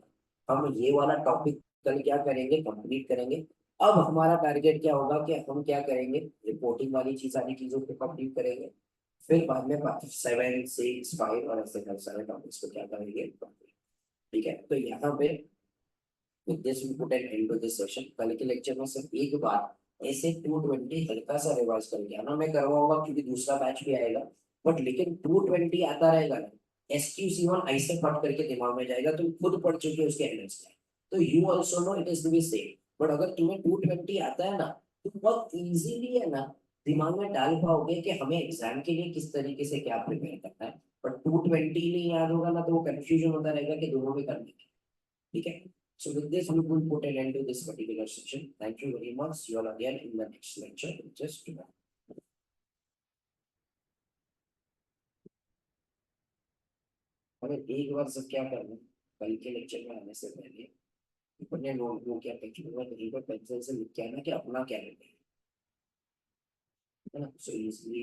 हम ये वाला टॉपिक कल क्या करेंगे, कंप्लीट करेंगे। अब हमारा टारगेट क्या होगा कि हम क्या करेंगे, रिपोर्टिंग वाली चीज सारी चीजों को कंप्लीट करेंगे, फिर बाद में 7, 6, 5 और ऐसे हर सारे टॉपिक्स को क्या करेंगे। ठीक है, तो यहाँ पे with this we put an end to this session। कल के लेक्चर में सिर्फ एक बार SA 220 हल्का सा रिवाइज करके आना, मैं करवाऊंगा क्योंकि दूसरा बैच भी आएगा। बट लेकिन 220 आता रहेगा ना, SQC1 ऐसे फट करके दिमाग में जाएगा, तुम खुद पढ़ चुके हो उसके एंड्स क्या है, तो you also know it is to be same. But अगर तुम्हें 220 आता है ना, तो बहुत इजीली है ना दिमाग में डाल पाओगे कि हमें एग्जाम के लिए किस तरीके से क्या प्रिपेयर करना है। बट 220 नहीं याद होगा ना, तो वो कंफ्यूजन होता रहेगा कि दोनों में करने के। ठीक है, so with this we will put an end to this particular session। Thank you very much, see you all again in the next lecture, just tomorrow। अगर एक बार सब क्या करना, कल के लेक्चर में आने से पहले अपने नोटबुक या पेंसिल में कहीं पर पेंसिल से लिख के आना कि अपना क्या है ना, सो इजली